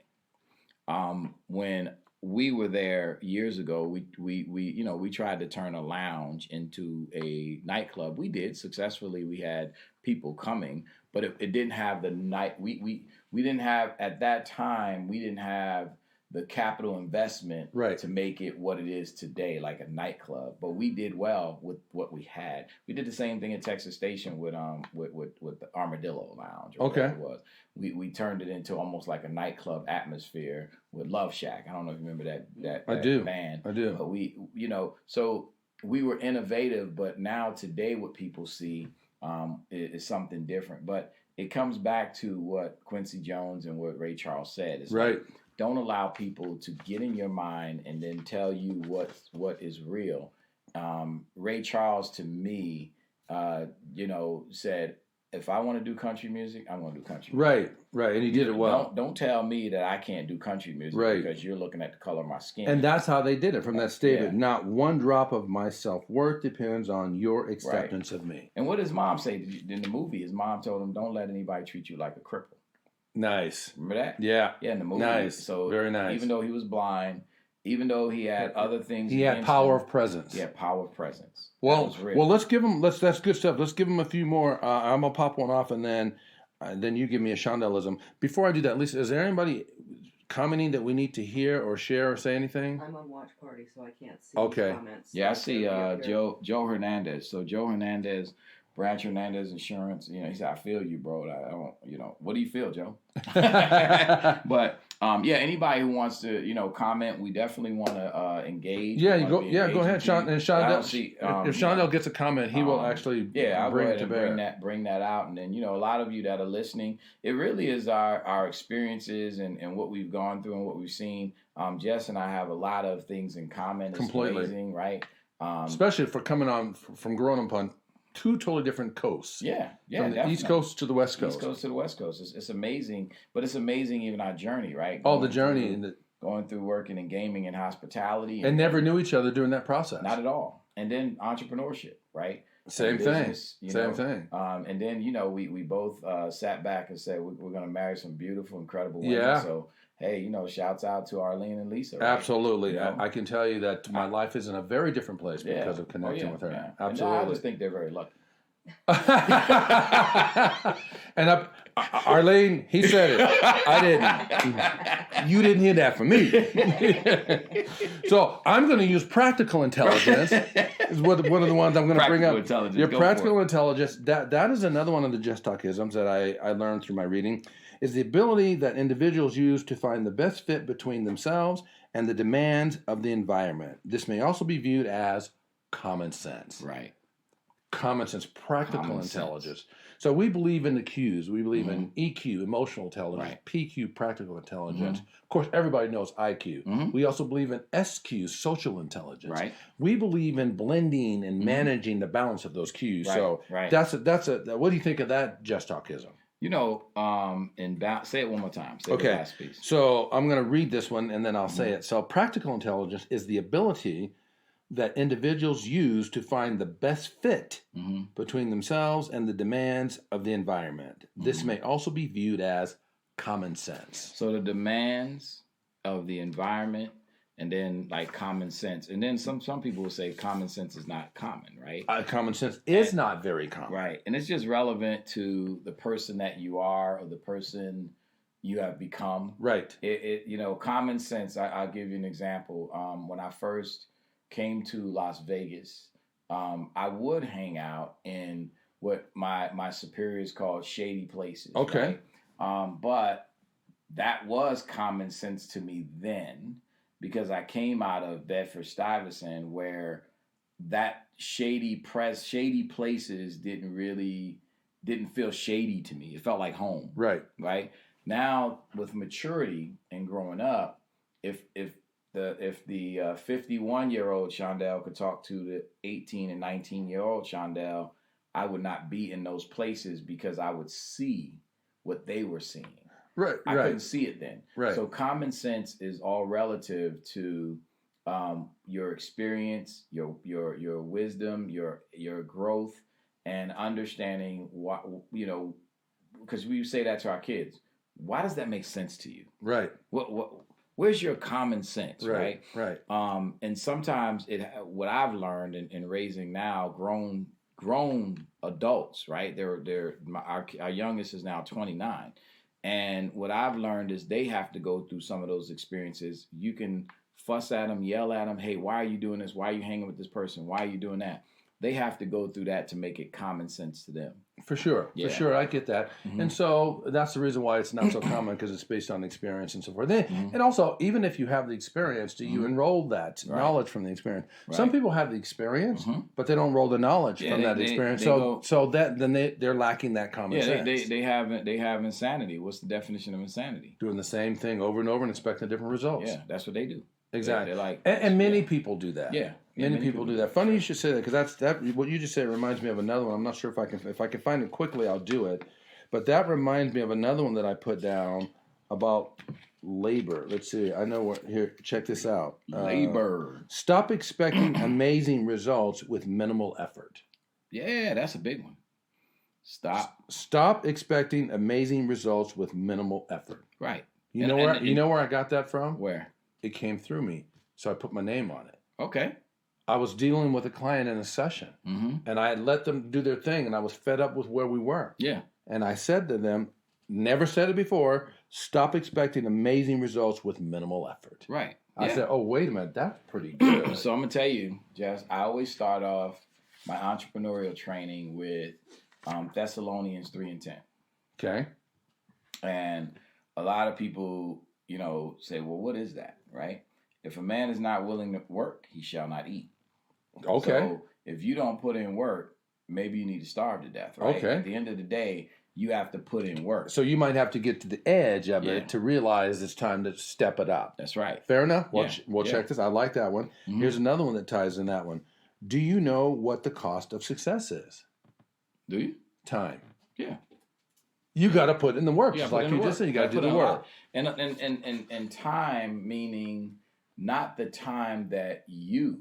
When we were there years ago, we tried to turn a lounge into a nightclub. We did successfully. We had people coming, but it didn't have the night. We didn't have, at that time, we didn't have the capital investment to make it what it is today, like a nightclub. But we did well with what we had. We did the same thing at Texas Station with the Armadillo Lounge. Or whatever it was. We turned it into almost like a nightclub atmosphere with Love Shack. I don't know if you remember that band. I do. But so we were innovative. But now today, what people see is something different. But it comes back to what Quincy Jones and what Ray Charles said. It's like, don't allow people to get in your mind and then tell you what is real. Ray Charles, to me, said, if I want to do country music, I'm going to do country music. Right, and he did it well. Don't tell me that I can't do country music because you're looking at the color of my skin. And that's how they did it from that statement. Not one drop of my self-worth depends on your acceptance of me. And what does Mom say in the movie? His mom told him, don't let anybody treat you like a cripple. Nice. Remember that? Yeah. Yeah, in the movie. Nice. So very nice. Even though he was blind, even though he had other things, he had power of presence. He had power of presence. Well, let's give him. That's good stuff. Let's give him a few more. I'm gonna pop one off, and then you give me a Shaundellism. Before I do that, Lisa, is there anybody commenting that we need to hear or share or say anything? I'm on watch party, so I can't see comments. Yeah, I see Joe Hernandez. So Joe Hernandez, Branch Hernandez Insurance. He said, "I feel you, bro. I don't. What do you feel, Joe?" But anybody who wants to comment, we definitely want to engage. Yeah, go ahead, Sean. And Shaundell, if Shaundell gets a comment, he will actually bring it to bear. Bring that out, and then a lot of you that are listening, it really is our experiences and what we've gone through and what we've seen. Jess and I have a lot of things in common. It's completely amazing, right? Especially for coming on from growing up on two totally different coasts. Yeah, from the East Coast to the West Coast. East Coast to the West Coast. It's amazing, but it's amazing even our journey, right? The journey going through working in gaming and hospitality, and never knew each other during that process. Not at all. And then entrepreneurship, right? Same thing. Same thing. And then we both sat back and said we're going to marry some beautiful, incredible women. Yeah. So hey, shouts out to Arlene and Lisa. Right? Absolutely. I can tell you that my life is in a very different place because of connecting with her. Yeah. Absolutely. And I just think they're very lucky. And Arlene, he said it. I didn't. You didn't hear that from me. So I'm going to use practical intelligence. Is one of the ones I'm going to bring up. Your practical intelligence. That is another one of the JessTalkisms that I learned through my reading. Is the ability that individuals use to find the best fit between themselves and the demands of the environment. This may also be viewed as common sense. Right. Common sense, practical intelligence. So we believe in the Qs. We believe in EQ, emotional intelligence, PQ, practical intelligence. Of course, everybody knows IQ. We also believe in SQ, social intelligence. Right. We believe in blending and managing the balance of those Qs. Right. So that's a. What do you think of that JessTalkism? Say it one more time. Say the last piece. So I'm going to read this one and then I'll say it. So practical intelligence is the ability that individuals use to find the best fit between themselves and the demands of the environment. This may also be viewed as common sense. So the demands of the environment and then like common sense. And then some people will say common sense is not common, right? Common sense is not very common. Right. And it's just relevant to the person that you are or the person you have become. Right. Common sense, I'll give you an example. When I first came to Las Vegas, I would hang out in what my superiors called shady places. Okay. Right? But that was common sense to me then because I came out of Bedford-Stuyvesant where that shady places didn't feel shady to me. It felt like home. Right. Right. Now with maturity and growing up, if the 51-year-old Shaundell could talk to the 18 and 19-year-old Shaundell, I would not be in those places because I would see what they were seeing. Right. I couldn't see it then. Right. So common sense is all relative to your experience, your wisdom, your growth, and understanding what because we say that to our kids. Why does that make sense to you? Right. Where's your common sense, right? Right. And sometimes what I've learned in raising now grown adults, right? Our youngest is now 29, And what I've learned is they have to go through some of those experiences. You can fuss at them, yell at them, hey, why are you doing this? Why are you hanging with this person? Why are you doing that? They have to go through that to make it common sense to them. For sure. I get that. Mm-hmm. And so that's the reason why it's not so common, because it's based on experience and so forth. And also, even if you have the experience, do you enroll that knowledge from the experience? Right. Some people have the experience, but they don't enroll the knowledge from that experience. They're lacking that common sense. They have insanity. What's the definition of insanity? Doing the same thing over and over and expecting different results. Yeah, that's what they do. Exactly. And many people do that. Yeah. Many people do that. Funny you should say that, because what you just said reminds me of another one. I'm not sure if I can find it quickly, I'll do it. But that reminds me of another one that I put down about labor. Let's see. I know here. Check this out. Labor. Stop expecting amazing results with minimal effort. Yeah, that's a big one. Stop expecting amazing results with minimal effort. Right. You know where I got that from? Where? It came through me, so I put my name on it. Okay. I was dealing with a client in a session, and I had let them do their thing, and I was fed up with where we were. Yeah. And I said to them, never said it before, stop expecting amazing results with minimal effort. Right. I said, oh, wait a minute, that's pretty good. So I'm going to tell you, Jess, I always start off my entrepreneurial training with Thessalonians 3:10. Okay. And a lot of people, say, well, what is that, right? If a man is not willing to work, he shall not eat. Okay. So if you don't put in work, maybe you need to starve to death, right? Okay. At the end of the day, you have to put in work. So you might have to get to the edge of it to realize it's time to step it up. That's right. Fair enough. We'll check this. I like that one. Mm-hmm. Here's another one that ties in that one. Do you know what the cost of success is? Do you? Time. Yeah. You got to put in the work. Just like you just said, you got to do the work. And time meaning not the time that you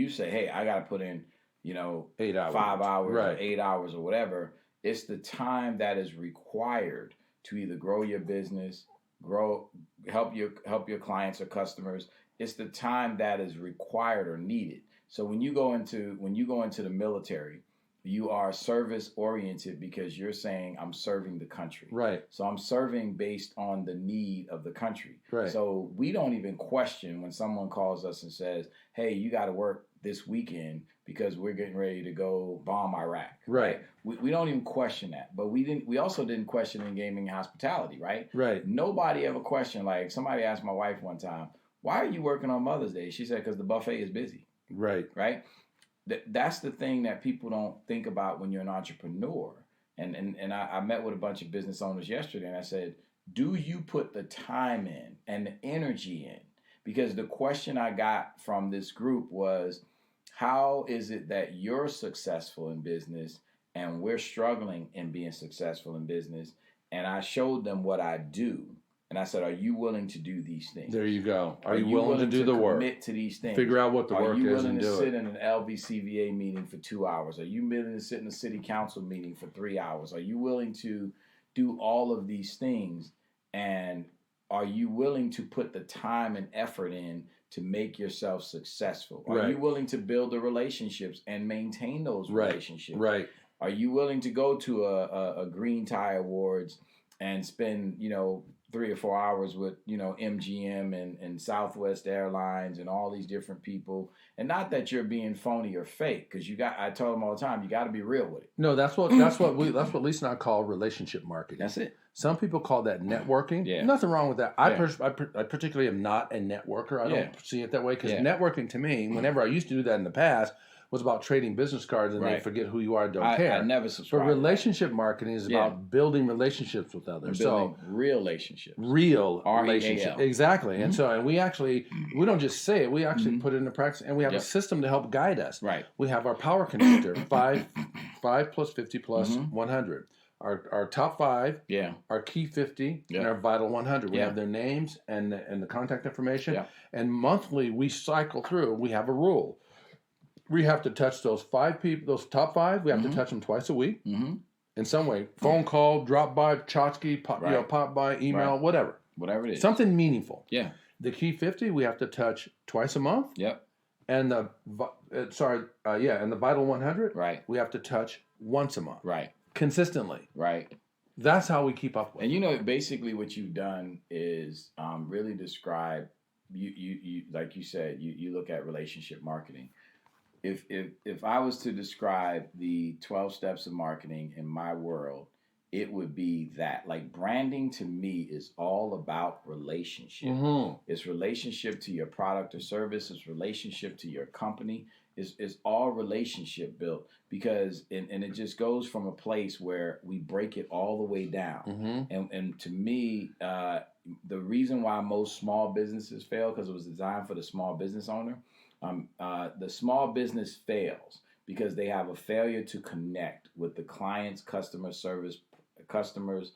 say, hey, I got to put in, 8 hours, 5 hours, right, or 8 hours or whatever. It's the time that is required to either grow your business, help your clients or customers. It's the time that is required or needed. So when you go into the military, you are service oriented because you're saying I'm serving the country. Right. So I'm serving based on the need of the country. Right. So we don't even question when someone calls us and says, hey, you got to work this weekend because we're getting ready to go bomb Iraq. Right. We don't even question that. But we also didn't question in gaming and hospitality, right? Right. Nobody ever questioned. Like somebody asked my wife one time, why are you working on Mother's Day? She said, because the buffet is busy. Right. Right. That's the thing that people don't think about when you're an entrepreneur. And I met with a bunch of business owners yesterday, and I said, do you put the time in and the energy in? Because the question I got from this group was, how is it that you're successful in business and we're struggling in being successful in business? And I showed them what I do. And I said, are you willing to do these things? There you go. Are you willing to do the work? Commit to these things. Figure out what the work is and do it. Are you willing to sit in an LVCVA meeting for 2 hours? Are you willing to sit in a city council meeting for 3 hours? Are you willing to do all of these things? And are you willing to put the time and effort in to make yourself successful? Are you willing to build the relationships and maintain those relationships? Right. Are you willing to go to a Green Tie Awards and spend, 3 or 4 hours with, MGM and Southwest Airlines and all these different people? And not that you're being phony or fake, because I tell them all the time, you got to be real with it. No, that's what Lisa and I call relationship marketing. That's it. Some people call that networking. Yeah. Nothing wrong with that. I particularly am not a networker. I don't see it that way, because networking to me, whenever I used to do that in the past, was about trading business cards and they forget who you are, don't care. I never subscribe. But relationship marketing is about building relationships with others. Building relationships. Real relationships. Exactly. Mm-hmm. And we don't just say it, we actually put it into practice, and we have a system to help guide us. Right. We have our power connector, 5 plus 50 plus 100. Our top 5, our key 50, and our vital 100. We have their names and the contact information. Yeah. And monthly we cycle through. We have a rule. We have to touch those 5 people, those top 5. We have to touch them twice a week in some way. Phone call, drop by, tchotchke, pop by, email, whatever. Whatever it is. Something meaningful. Yeah. The key 50 we have to touch twice a month. Yep. And the vital 100 we have to touch once a month. Right. Consistently. Right. That's how we keep up with. And you know, basically what you've done is really describe you like you said, you look at relationship marketing. If I was to describe the 12 steps of marketing in my world, it would be that. Like, branding to me is all about relationship. Mm-hmm. It's relationship to your product or service. It's relationship to your company. It's all relationship built, because and it just goes from a place where we break it all the way down. Mm-hmm. And to me, the reason why most small businesses fail, because it was designed for the small business owner. The small business fails because they have a failure to connect with the clients, customer service, customers,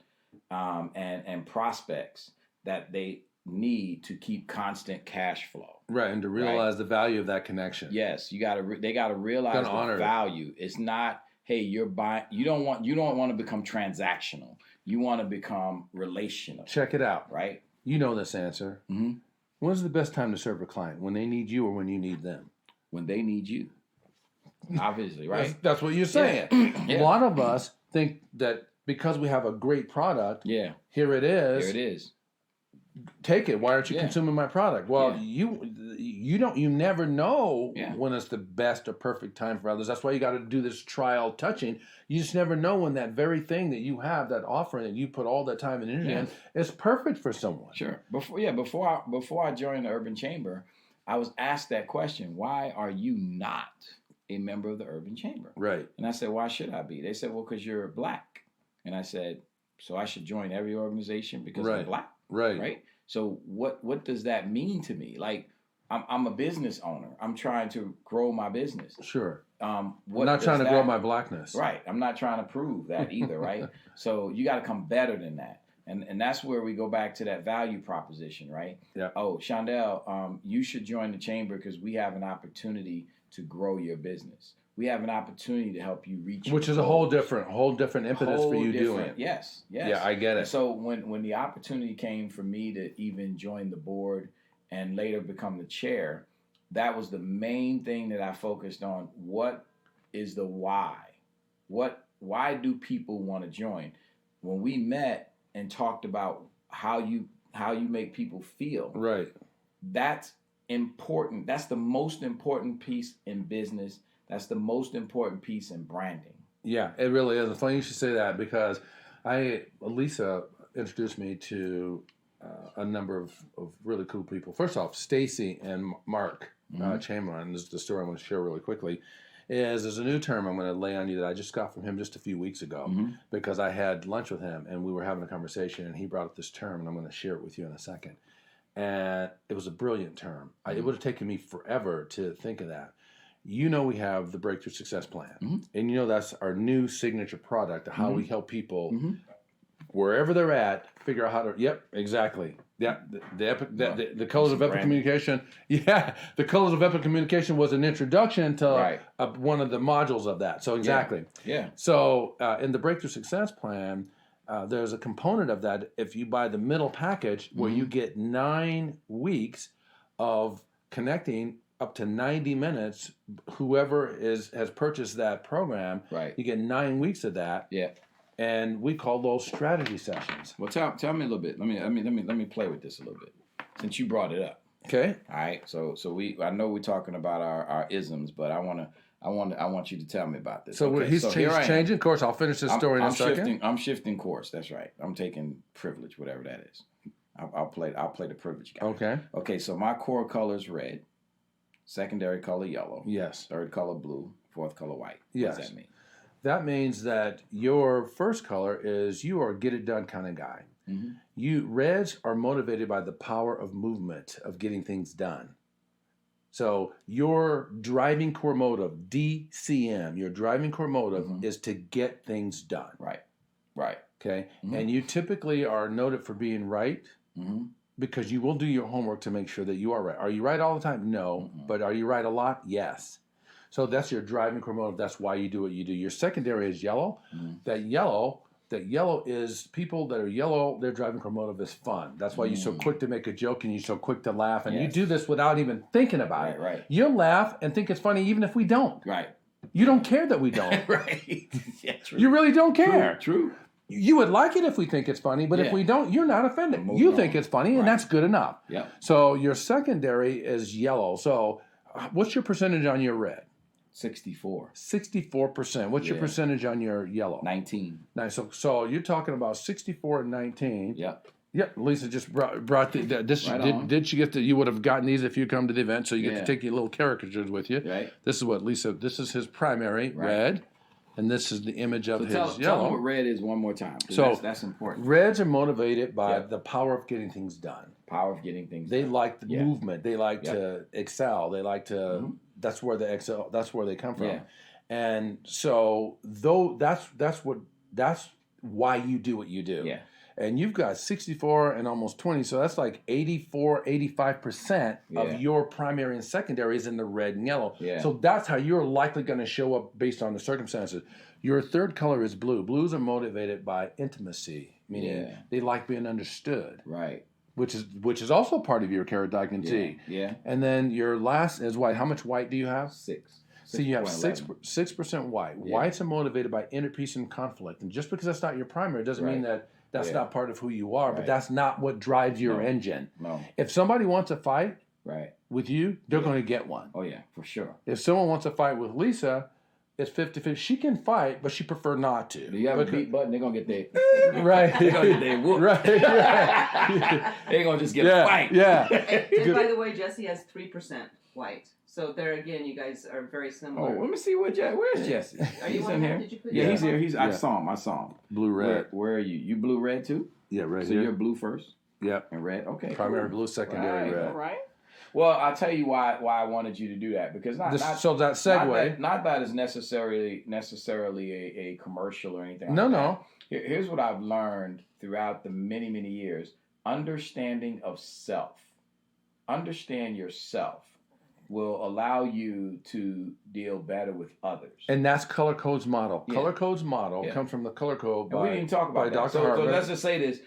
and prospects that they need to keep constant cash flow. Right, and to realize the value of that connection. Yes, they got to realize the value. It's not, hey, you're buying. You don't want to become transactional. You want to become relational. Check it out. Right. You know this answer. Mm-hmm. When's the best time to serve a client? When they need you or when you need them? When they need you. Obviously, right? That's what you're saying. Yeah. A lot of us think that because we have a great product, here it is. Here it is. Take it. Why aren't you consuming my product? Well, you never know when it's the best or perfect time for others. That's why you got to do this trial touching. You just never know when that very thing that you have, that offering that you put all that time and energy in, is perfect for someone. Sure. Before I joined the Urban Chamber, I was asked that question: why are you not a member of the Urban Chamber? Right. And I said, why should I be? They said, well, because you're black. And I said, so I should join every organization because I'm black. Right. So what does that mean to me? Like, I'm a business owner. I'm trying to grow my business. Sure. I'm not trying to grow my blackness. Right. I'm not trying to prove that either. Right. So you got to come better than that. And that's where we go back to that value proposition. Right. Yeah. Oh, Shaundell, you should join the chamber because we have an opportunity to grow your business. We have an opportunity to help you reach, which is a whole different impetus for you doing it. Yes. Yeah, I get it. And so when the opportunity came for me to even join the board and later become the chair, that was the main thing that I focused on. What is the why? Why do people want to join? When we met and talked about how you make people feel, right? That's important. That's the most important piece in business. That's the most important piece in branding. Yeah, it really is. It's funny you should say that because Lisa introduced me to a number of really cool people. First off, Stacy and Mark Chamberlain. This is the story I want to share really quickly. There's a new term I'm going to lay on you that I just got from him just a few weeks ago because I had lunch with him and we were having a conversation and he brought up this term and I'm going to share it with you in a second. And it was a brilliant term. It would have taken me forever to think of that. You know, we have the Breakthrough Success Plan, and you know that's our new signature product. How we help people wherever they're at figure out how to. Yep, exactly. Yeah, the colors of epic communication. Yeah, the colors of epic communication was an introduction to one of the modules of that. So exactly. Yeah. So in the Breakthrough Success Plan, there's a component of that. If you buy the middle package, where you get 9 weeks of connecting. Up to 90 minutes, whoever has purchased that program, you get 9 weeks of that. Yeah, and we call those strategy sessions. Well, tell me a little bit. Let me play with this a little bit since you brought it up. Okay. All right. So I know we're talking about our isms, but I want you to tell me about this. So he's changing course. I'll finish this story in a second. I'm shifting course. That's right. I'm taking privilege, whatever that is. I'll play the privilege guy. Okay. Okay. So my core color is red. Secondary color yellow. Yes. Third color blue. Fourth color white. Yes. What does that mean? That means that your first color is you are a get it done kind of guy. You reds are motivated by the power of movement, of getting things done. So your driving core motive, DCM, your driving core motive is to get things done. Right. Okay. And you typically are noted for being right. Because you will do your homework to make sure that you are right. Are you right all the time? No. But are you right a lot? Yes. So that's your driving core motive. That's why you do what you do. Your secondary is yellow. That yellow is people that are yellow, their driving core motive is fun. That's why you're so quick to make a joke and you're so quick to laugh. And you do this without even thinking about it. Right. You'll laugh and think it's funny even if we don't. Right. You don't care that we don't. Right. Yeah, true. You really don't care. True. You would like it if we think it's funny, but if we don't, you're not offended. You think it's funny, and that's good enough. Yeah. So your secondary is yellow. So what's your percentage on your red? 64. 64%. What's your percentage on your yellow? 19. Nice. So you're talking about 64 and 19. Yep. Yep. Lisa just brought this. Right did she get you would have gotten these if you come to the event, so you get to take your little caricatures with you. Right. This is what Lisa. This is his primary red, and this is the image of his yellow. Tell them what red is one more time. So that's important. Reds are motivated by the power of getting things done. Power of getting things They done. like the movement. They like to excel. They like to. That's where they excel. That's where they come from. Yeah. And so that's why you do what you do. Yeah. And you've got 64 and almost 20, so that's like 84, 85% of your primary and secondary is in the red and yellow. Yeah. So that's how you're likely going to show up based on the circumstances. Your third color is blue. Blues are motivated by intimacy, meaning they like being understood. Right. Which is also part of your carrot I can see. Yeah. And then your last is white. How much white do you have? 6. So you have 6% white. Yeah. Whites are motivated by inner peace and conflict. And just because that's not your primary doesn't mean that that's not part of who you are, but that's not what drives your engine. No. If somebody wants a fight with you, they're going to get one. Oh, yeah, for sure. If someone wants to fight with Lisa, it's 50-50. She can fight, but she prefer not to. Do you have a beat button? They're going to get their... Right. They're going to get their whoop. Right. Yeah. They're going to just get a fight. Yeah. And by the way, Jesse has 3% white. So there again, you guys are very similar. Oh, let me see where's Jesse? Are you in here? Did you put He's here. I saw him. Blue red. Where are you? You blue red too? Yeah, right so here. you're blue first? Yep. And red? Okay. Primary blue, secondary red. All right. Well, I'll tell you why I wanted you to do that. Because so that segue. Not that is necessarily a commercial or anything. No. Here's what I've learned throughout the many, many years. Understanding of self. Understand yourself will allow you to deal better with others. And that's Color Code's model. Yeah. Color Code's model comes from the Color Code we didn't talk about that. Dr. So let's just say this.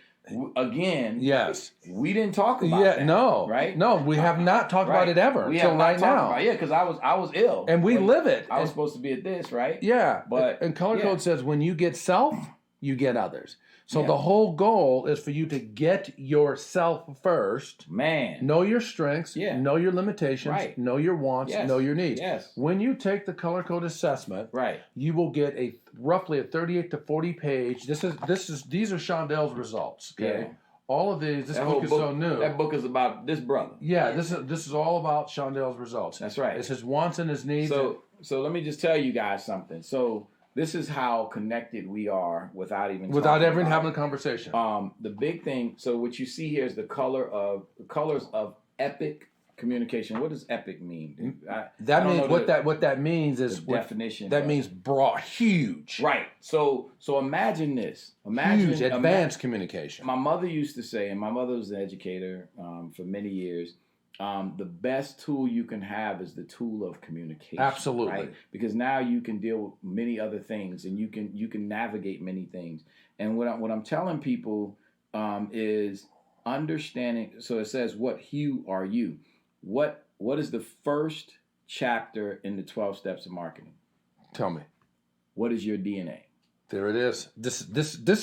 Again, yes, we didn't talk about that. No, right? No, we have not talked about it ever until right now. Because I was ill, and we live it. I was supposed to be at this, right? Yeah, but and Color Code says when you get self, you get others. So the whole goal is for you to get yourself first. Man. Know your strengths, know your limitations, know your wants, know your needs. Yes. When you take the Color Code assessment, you will get roughly a 38 to 40 page. These are Shaundell's results, okay? Yeah. All of these, this book is so new. That book is about this brother. Yeah, this is all about Shaundell's results. That's right. It's his wants and his needs. So let me just tell you guys something. So this is how connected we are without even having a conversation. The big thing. So what you see here is the colors of epic communication. What does epic mean? What that means is definition. That means broad, huge. Right. So imagine this. Huge, advanced communication. My mother used to say, and my mother was an educator for many years. The best tool you can have is the tool of communication. Absolutely. Right? Because now you can deal with many other things, and you can navigate many things. And what I'm telling people is understanding. So it says, "What hue are you?" What is the first chapter in the 12 steps of marketing? Tell me. What is your DNA? There it is. This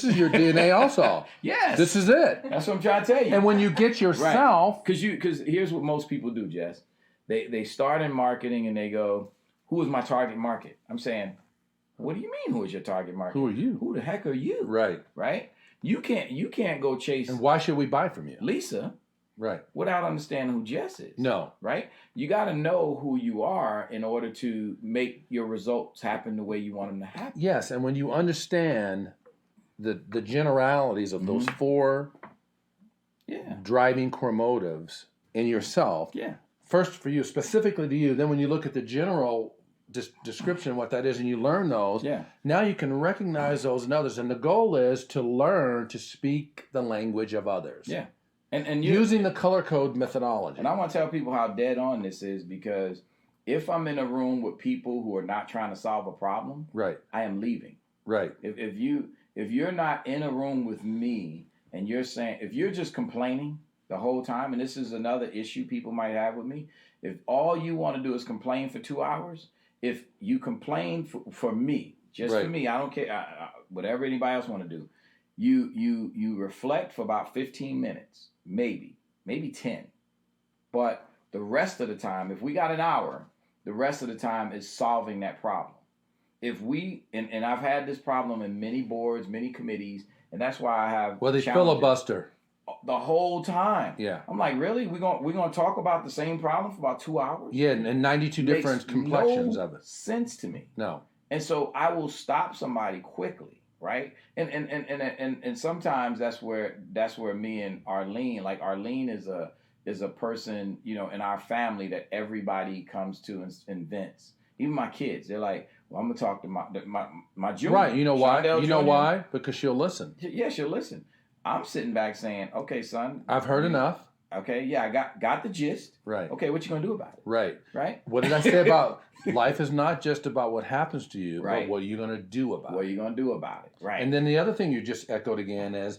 is your DNA also. Yes. This is it. That's what I'm trying to tell you. And when you get yourself, because here's what most people do, Jess. They start in marketing and they go, "Who is my target market?" I'm saying, "What do you mean? Who is your target market? Who are you? Who the heck are you?" Right. Right. You can't go chase. And why should we buy from you, Lisa? Right. Without understanding who Jess is. No. Right? You got to know who you are in order to make your results happen the way you want them to happen. Yes, and when you understand the generalities of those four driving core motives in yourself, first for you, specifically to you, then when you look at the general description of what that is and you learn those, now you can recognize those in others. And the goal is to learn to speak the language of others. Yeah. And using the Color Code methodology. And I want to tell people how dead on this is, because if I'm in a room with people who are not trying to solve a problem, I am leaving. Right. If you're not in a room with me and you're saying, if you're just complaining the whole time, and this is another issue people might have with me, if all you want to do is complain for 2 hours, if you complain for me, just for me, I don't care, whatever anybody else want to do. you reflect for about 15 minutes, maybe 10. But the rest of the time, if we got an hour, the rest of the time is solving that problem. If we, and I've had this problem in many boards, many committees, and that's why I have they filibuster the whole time. Yeah. I'm like, really? We're gonna talk about the same problem for about 2 hours? Yeah, and 92 different complexions of it. Sense to me. No. And so I will stop somebody quickly, right? And sometimes that's where me and Arlene, like Arlene is a person, you know, in our family that everybody comes to and vents. Even my kids, they're like, well, I'm gonna talk to my junior. Right. You know why? Shaundell You know Jr. why? Because she'll listen. Yeah, she'll listen. I'm sitting back saying, okay, son. I've heard enough. Okay, yeah, I got the gist. Right. Okay, what you gonna do about it? Right. Right. What did I say about life is not just about what happens to you, right. but what are you gonna do about it? What are you gonna do about it? Right. And then the other thing you just echoed again is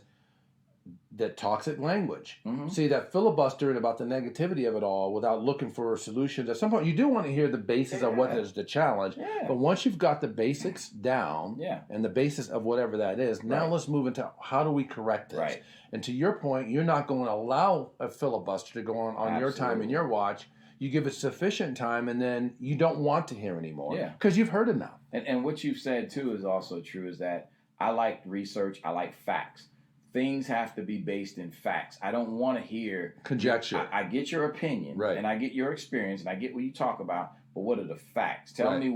that toxic language. Mm-hmm. See, that filibustering about the negativity of it all without looking for solutions. At some point, you do want to hear the basis of what is the challenge. Yeah. But once you've got the basics down and the basis of whatever that is, now let's move into how do we correct this? Right. And to your point, you're not going to allow a filibuster to go on your time and your watch. You give it sufficient time, and then you don't want to hear anymore because you've heard enough. And what you've said, too, is also true, is that I like research. I like facts. Things have to be based in facts. I don't want to hear conjecture. I get your opinion, and I get your experience, and I get what you talk about. But what are the facts? Tell me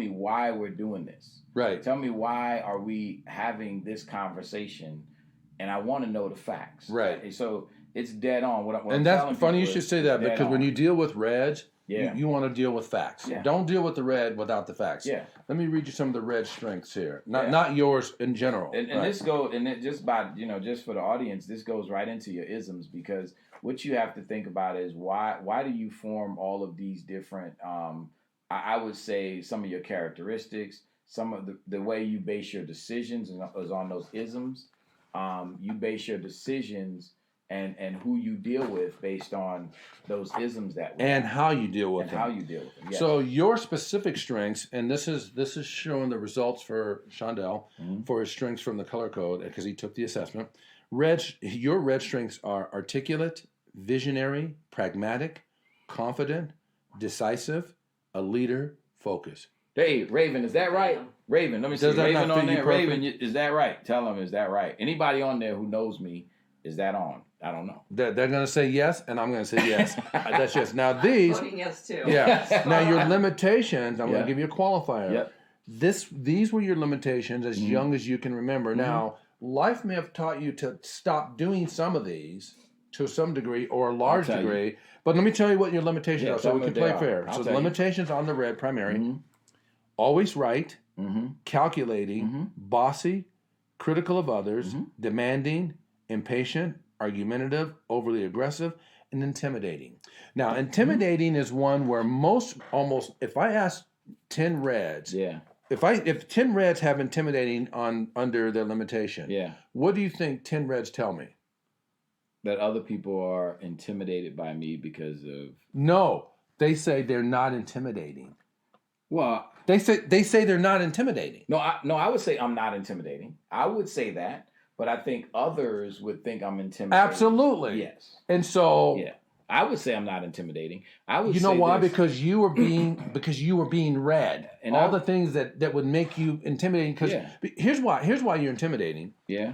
why we're doing this. Right. Tell me why are we having this conversation, and I want to know the facts. Right. So it's dead on. What and that's funny you should say that because when you deal with reds, you want to deal with facts. Yeah. Don't deal with the red without the facts. Yeah. Let me read you some of the red strengths here. Not yours in general. And this goes, and it just by, just for the audience, this goes right into your isms, because what you have to think about is why do you form all of these different, I would say some of your characteristics, some of the way you base your decisions is on those isms. You base your decisions and who you deal with based on those isms and how you deal with them. How you deal with them. Yes. So your specific strengths, and this is showing the results for Shaundell for his strengths from the color code because he took the assessment. Your red strengths are articulate, visionary, pragmatic, confident, decisive, a leader, focus. Hey, Raven, is that right? Raven, let me see. Raven on there. Raven, is that right? Tell them, is that right? Anybody on there who knows me, is that on? I don't know. They're going to say yes, and I'm going to say yes. That's yes. Now these. Voting yes too. Yeah. Now your limitations. I'm going to give you a qualifier. Yep. These were your limitations as young as you can remember. Now life may have taught you to stop doing some of these to some degree or a large degree. But let me tell you what your limitations are, so we can play fair. So the limitations on the red primary: always right, calculating, bossy, critical of others, demanding, impatient, argumentative, overly aggressive, and intimidating. Now, intimidating is one where almost, if I ask 10 reds, if 10 reds have intimidating under their limitation, what do you think 10 reds tell me? That other people are intimidated by me because of... No, they say they're not intimidating. Well, they say they're not intimidating. No, I would say I'm not intimidating. I would say that. But I think others would think I'm intimidating. Absolutely. Yes. And so I would say I'm not intimidating. I would. You know why? Because you were being read, and all the things that would make you intimidating. Because here's why you're intimidating. Yeah.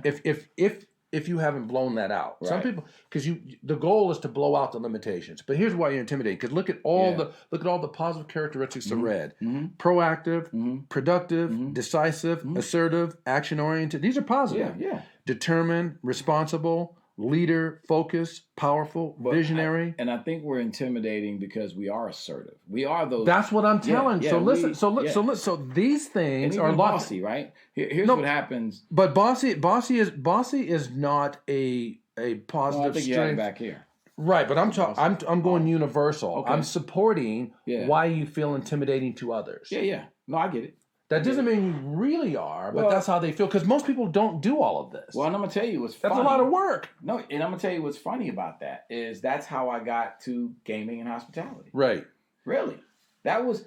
If you haven't blown that out, some people, because the goal is to blow out the limitations. But here's why you're intimidating. Because look at all the positive characteristics of red: proactive, productive, decisive, assertive, action oriented. These are positive. Yeah. Determined, responsible, leader, focused, powerful, visionary. And I think we're intimidating because we are assertive. We are those. That's what I'm telling. So listen. So these things are bossy, right? Here's what happens. But bossy is not a positive I think strength. you have it back here. Right, but I'm going universal. Okay. I'm supporting why you feel intimidating to others. Yeah. No, I get it. That doesn't mean you really are, but that's how they feel. Because most people don't do all of this. Well, and I'm going to tell you what's funny. That's a lot of work. No, and I'm going to tell you what's funny about that is that's how I got to gaming and hospitality. Right. Really. That was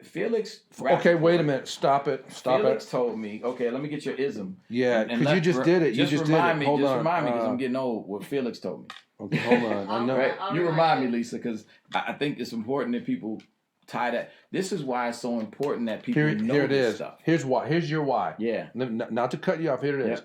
Felix. Okay, wait a minute. Stop it. Felix told me. Okay, let me get your ism. Yeah, because you just did it. You just did it. Hold on. Remind me because I'm getting old. What Felix told me. Okay, hold on. I know. Right? You remind me, Lisa, because I think it's important that people tie that. This is why it's so important that people know here it this is. stuff. Here's why. Here's your why. Yeah. Not to cut you off. Here it is.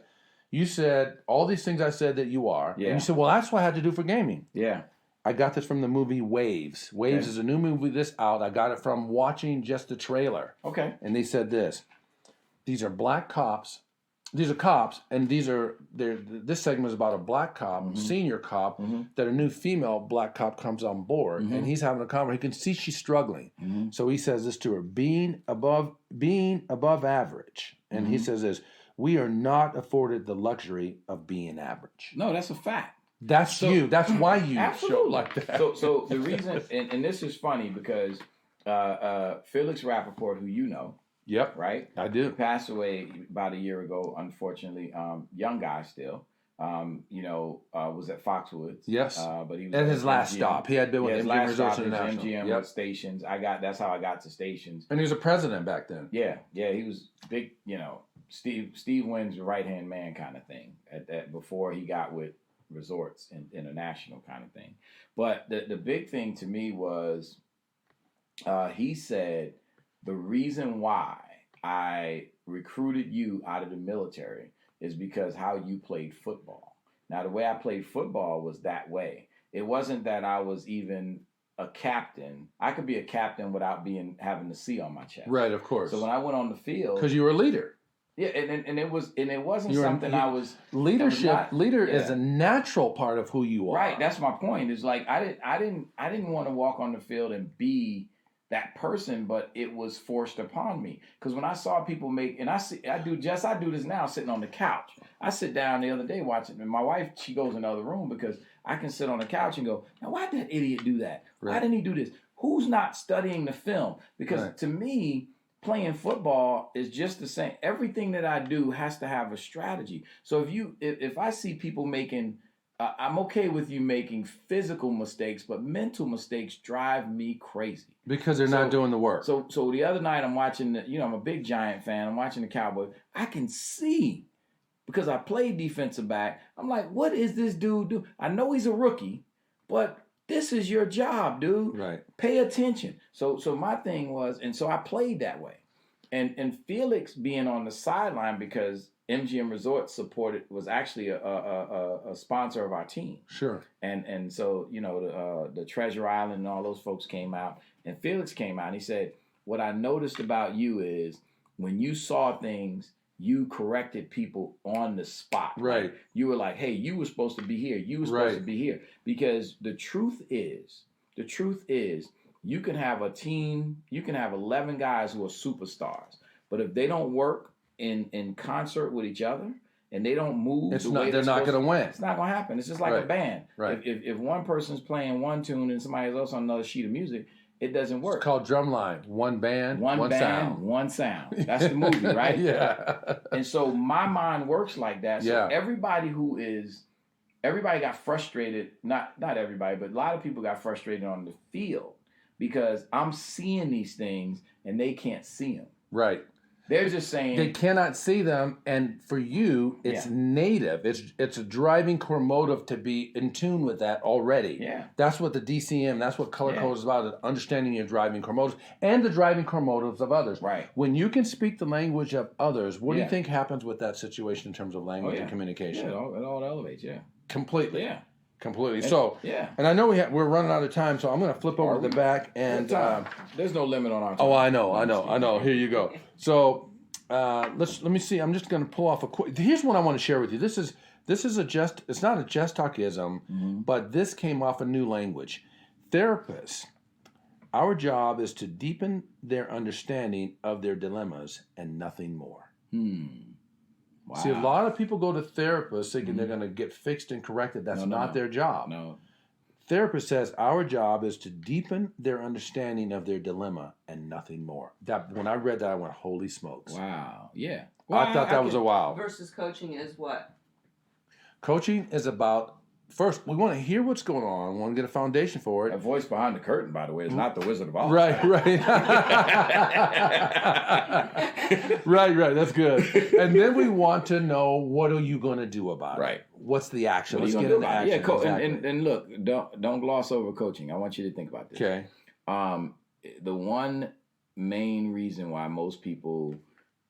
You said all these things I said that you are. Yeah. And you said, well, that's what I had to do for gaming. Yeah. I got this from the movie Waves. Waves is a new movie that's out. I got it from watching just the trailer. Okay. And they said this. These are black cops. These are cops, and this segment is about a black cop, senior cop, that a new female black cop comes on board, and he's having a conversation. He can see she's struggling. So he says this to her, being above average. And he says this, we are not afforded the luxury of being average. No, that's a fact. That's you. That's why you show like that. So the reason, and this is funny because Felix Rappaport, who you know, yep, right, I do, passed away about a year ago. Unfortunately, young guy still. Was at Foxwoods. Yes, but he was at his last stop. He had been with MGM Resorts International. MGM with stations. That's how I got to stations. And he was a president back then. Yeah, he was big. Steve Wynn's right hand man kind of thing. At that before he got with Resorts and International kind of thing. But the big thing to me was he said the reason why I recruited you out of the military is because how you played football. Now, the way I played football was that way. It wasn't that I was even a captain. I could be a captain without having the C on my chest. Right, of course. So when I went on the field, because you were a leader. Yeah, and it wasn't something I was. Leadership is a natural part of who you are. Right, that's my point. Is like I didn't want to walk on the field and be that person, but it was forced upon me. Because when I saw people I do this now sitting on the couch. I sit down the other day watching, and my wife, she goes in the other room because I can sit on the couch and go, now why'd that idiot do that? Right. Why didn't he do this? Who's not studying the film? Because to me, playing football is just the same. Everything that I do has to have a strategy. So if I see people making, I'm okay with you making physical mistakes, but mental mistakes drive me crazy. Because they're not doing the work. So the other night I'm watching, I'm a big Giant fan. I'm watching the Cowboys. I can see, because I played defensive back, I'm like, what is this dude do? I know he's a rookie, but this is your job, dude. Right. Pay attention. So my thing was, and so I played that way. And Felix being on the sideline because MGM Resorts was actually a sponsor of our team. Sure. And so, the Treasure Island and all those folks came out, and Felix came out and he said, what I noticed about you is when you saw things, you corrected people on the spot. Right. Like, you were like, hey, you were supposed to be here. You were supposed to be here. Because the truth is, you can have a team, you can have 11 guys who are superstars. But if they don't work in concert with each other and they don't move, they're not going to win. It's not going to happen. It's just like a band. Right. If one person's playing one tune and somebody else on another sheet of music, it doesn't work. It's called Drumline. One band, one sound. One sound. That's the movie, right? Yeah. And so my mind works like that. So everybody got frustrated. Not everybody, but a lot of people got frustrated on the field because I'm seeing these things and they can't see them. Right. They're just saying they cannot see them, and for you, it's native. It's a driving core motive to be in tune with that already. Yeah, that's what the DCM, that's what color code is about: understanding your driving core motives and the driving core motives of others. Right. When you can speak the language of others, what do you think happens with that situation in terms of language and communication? Yeah, it all elevates. Yeah, completely. Yeah. Completely. And I know we're running out of time, so I'm going to flip over to the back and there's no limit on our time. Oh, I know. Here you go. So let me see. I'm just going to pull off a quick. Here's what I want to share with you. This is it's not a JessTalkism, but this came off a new language. Therapists, our job is to deepen their understanding of their dilemmas and nothing more. Wow. See, a lot of people go to therapists thinking they're going to get fixed and corrected. That's not their job. No. Therapist says our job is to deepen their understanding of their dilemma and nothing more. That when I read that, I went, "Holy smokes!" Wow. Yeah. Well, I thought that was a wow. Versus coaching is what? Coaching is about first, we want to hear what's going on. We want to get a foundation for it. That voice behind the curtain, by the way, is not the Wizard of Oz. Right. Right. That's good. And then we want to know, what are you going to do about it? What's the action? Let's get into action. Yeah, exactly. and look, don't gloss over coaching. I want you to think about this. Okay. The one main reason why most people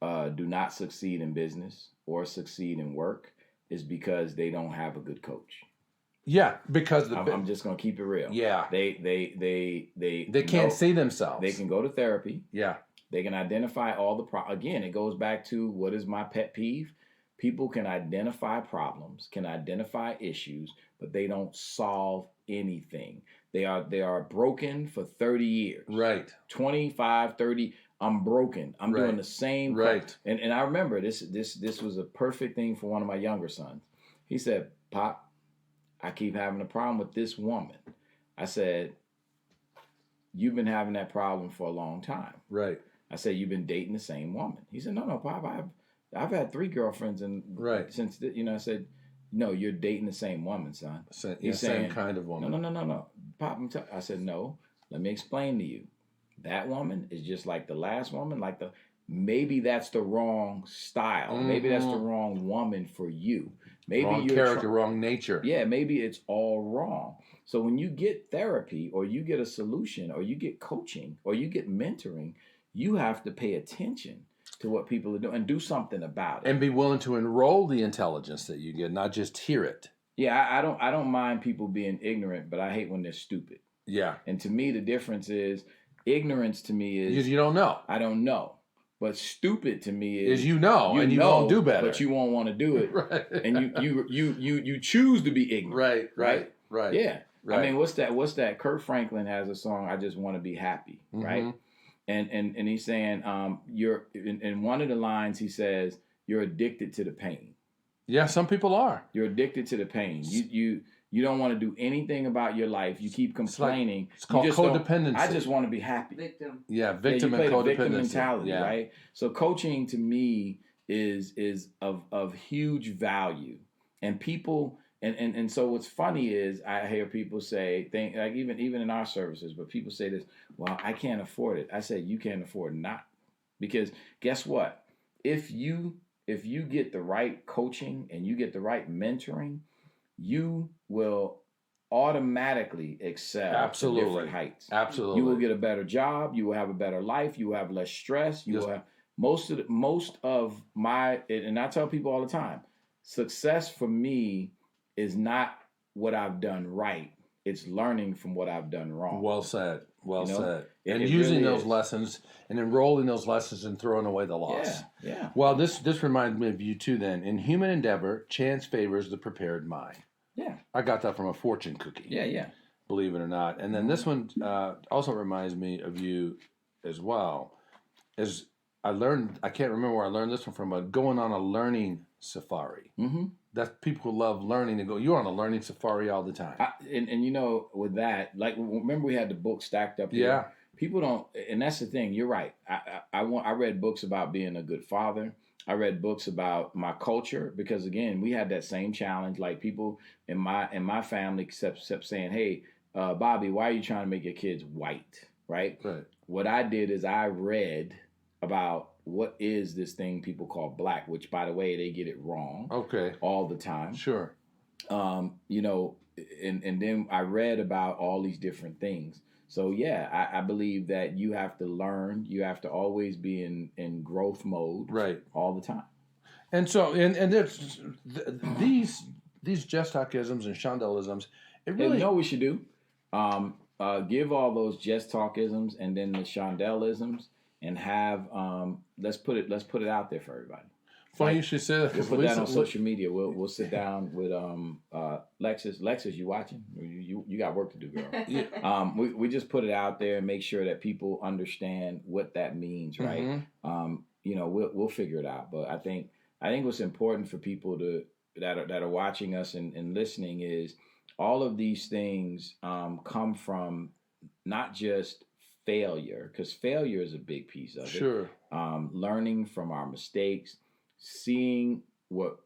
do not succeed in business or succeed in work is because they don't have a good coach. Yeah, because I'm just gonna keep it real. Yeah, they can't see themselves. They can go to therapy. Yeah, they can identify all the again. It goes back to what is my pet peeve. People can identify problems, can identify issues, but they don't solve anything. They are broken for 30 years. Right. 25, 30. I'm broken. I'm doing the same. Right. And I remember this was a perfect thing for one of my younger sons. He said, "Pop, I keep having a problem with this woman." I said, "You've been having that problem for a long time." Right. I said, "You've been dating the same woman." He said, "No, Pop, I've had 3 girlfriends and since I said, "No, you're dating the same woman, son." He's saying, same kind of woman. No. Pop, I said, "No, let me explain to you. That woman is just like the last woman, maybe that's the wrong style. Mm-hmm. Maybe that's the wrong woman for you. Maybe wrong character, wrong nature. Yeah, maybe it's all wrong." So when you get therapy or you get a solution or you get coaching or you get mentoring, you have to pay attention to what people are doing and do something about it. And be willing to enroll the intelligence that you get, not just hear it. Yeah, I don't mind people being ignorant, but I hate when they're stupid. Yeah. And to me, the difference is ignorance to me is... Because you don't know. I don't know. But stupid to me is... you won't do better. But you won't want to do it. Right. And you choose to be ignorant. Right. Yeah. Right. I mean, what's that? Kirk Franklin has a song, "I Just Want to Be Happy," mm-hmm. right? And he's saying, you're in one of the lines he says, "You're addicted to the pain." Yeah, some people are. You're addicted to the pain. You don't want to do anything about your life. You keep complaining. It's called codependency. I just want to be happy. Victim. Yeah, victim and codependency. Victim mentality, right? So coaching to me is of huge value, and people. And so what's funny is I hear people say things like even in our services, but people say this, "Well, I can't afford it." I say, you can't afford not, because guess what? If you get the right coaching and you get the right mentoring, you will automatically excel to different heights. Absolutely. You will get a better job. You will have a better life. You will have less stress. You will have most of my, and I tell people all the time, success for me is not what I've done right. It's learning from what I've done wrong. Well said. Well said. And it using really those lessons and enrolling those lessons and throwing away the loss. Yeah. Well, this reminds me of you too then. In human endeavor, chance favors the prepared mind. Yeah. I got that from a fortune cookie. Yeah. Believe it or not. And then this one also reminds me of you as well. As I can't remember where I learned this one from, but going on a learning safari. Mm-hmm. That's people who love learning and go, you're on a learning safari all the time. And with that, like, remember we had the book stacked up here? Yeah. People don't, and that's the thing, you're right. I read books about being a good father. I read books about my culture because, again, we had that same challenge. Like, people in my family kept saying, "Hey, Bobby, why are you trying to make your kids white?" Right? What I did is I read about what is this thing people call black, which, by the way, they get it wrong. Okay. All the time. Sure. And then I read about all these different things. So yeah, I believe that you have to learn. You have to always be in growth mode. Right. All the time. And so and there's these JessTalkisms and Shaundellisms. It really, you know what we should do? Give all those JessTalkisms and then the Shaundellisms and have let's put it out there for everybody. Funny you should say that. We'll put that on social media. We'll sit down with Lexus. Lexus, you watching? You got work to do, girl. Yeah. We just put it out there and make sure that people understand what that means, right? Mm-hmm. We'll figure it out. But I think what's important for people that are watching us and listening is all of these things come from not just failure, because failure is a big piece of it. Sure. Learning from our mistakes, seeing what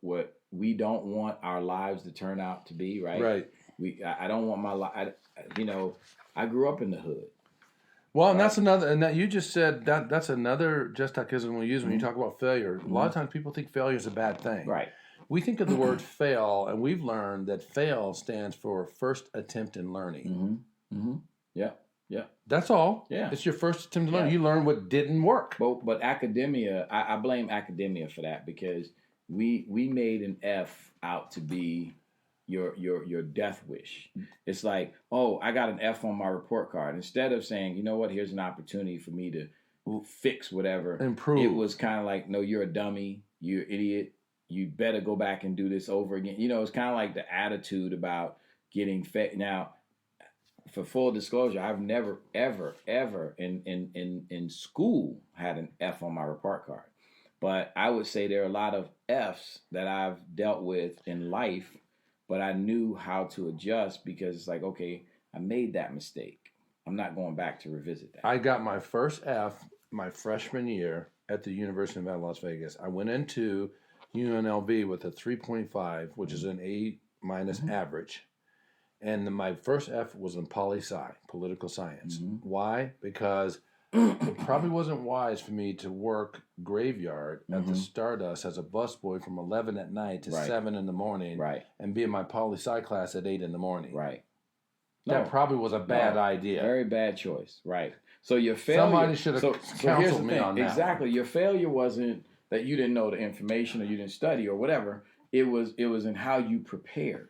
we don't want our lives to turn out to be, right? Right. I don't want my life. I grew up in the hood. Well, and that's another, and that you just said that's another JessTalkism we use when you talk about failure. A lot of times people think failure is a bad thing. Right. We think of the word fail, and we've learned that fail stands for first attempt in learning. Yeah. Yeah. That's all. Yeah. It's your first attempt to learn. You learn what didn't work. But academia, I blame academia for that because we made an F out to be your death wish. It's like, oh, I got an F on my report card. Instead of saying, you know what, here's an opportunity for me to fix whatever. Improve. It was kind of like, no, you're a dummy. You're an idiot. You better go back and do this over again. It's kind of like the attitude about getting fed. Now, for full disclosure, I've never, ever, ever in school had an F on my report card. But I would say there are a lot of Fs that I've dealt with in life, but I knew how to adjust because it's like, okay, I made that mistake. I'm not going back to revisit that. I got my first F my freshman year at the University of Las Vegas. I went into UNLV with a 3.5, which is an A- average. And my first F was in poli-sci, political science. Why? Because it probably wasn't wise for me to work graveyard at the Stardust as a busboy from 11 at night to 7 in the morning and be in my poli-sci class at 8 in the morning. Right. That probably was a bad idea. Very bad choice. Right. So your failure... Somebody should have counseled me on that. Exactly. Your failure wasn't that you didn't know the information or you didn't study or whatever. It was in how you prepared.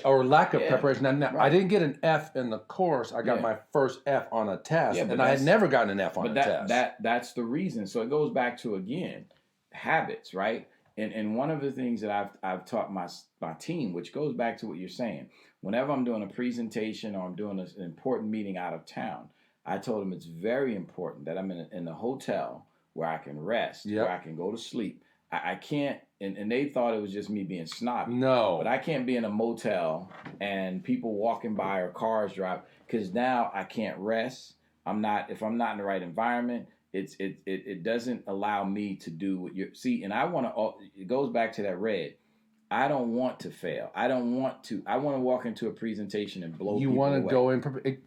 Or lack of preparation. Now, I didn't get an F in the course. I got my first F on a test, and I had never gotten an F on a test. That's the reason. So it goes back to, again, habits, right? And one of the things that I've taught my team, which goes back to what you're saying, whenever I'm doing a presentation or I'm doing an important meeting out of town, I told them it's very important that I'm in a hotel where I can rest, where I can go to sleep. I can't, and they thought it was just me being snobby. No. But I can't be in a motel and people walking by or cars drive, because now I can't rest. If I'm not in the right environment, it doesn't allow me to do what you see. And it goes back to that red. I don't want to fail. I want to walk into a presentation and blow people away. You want to go in,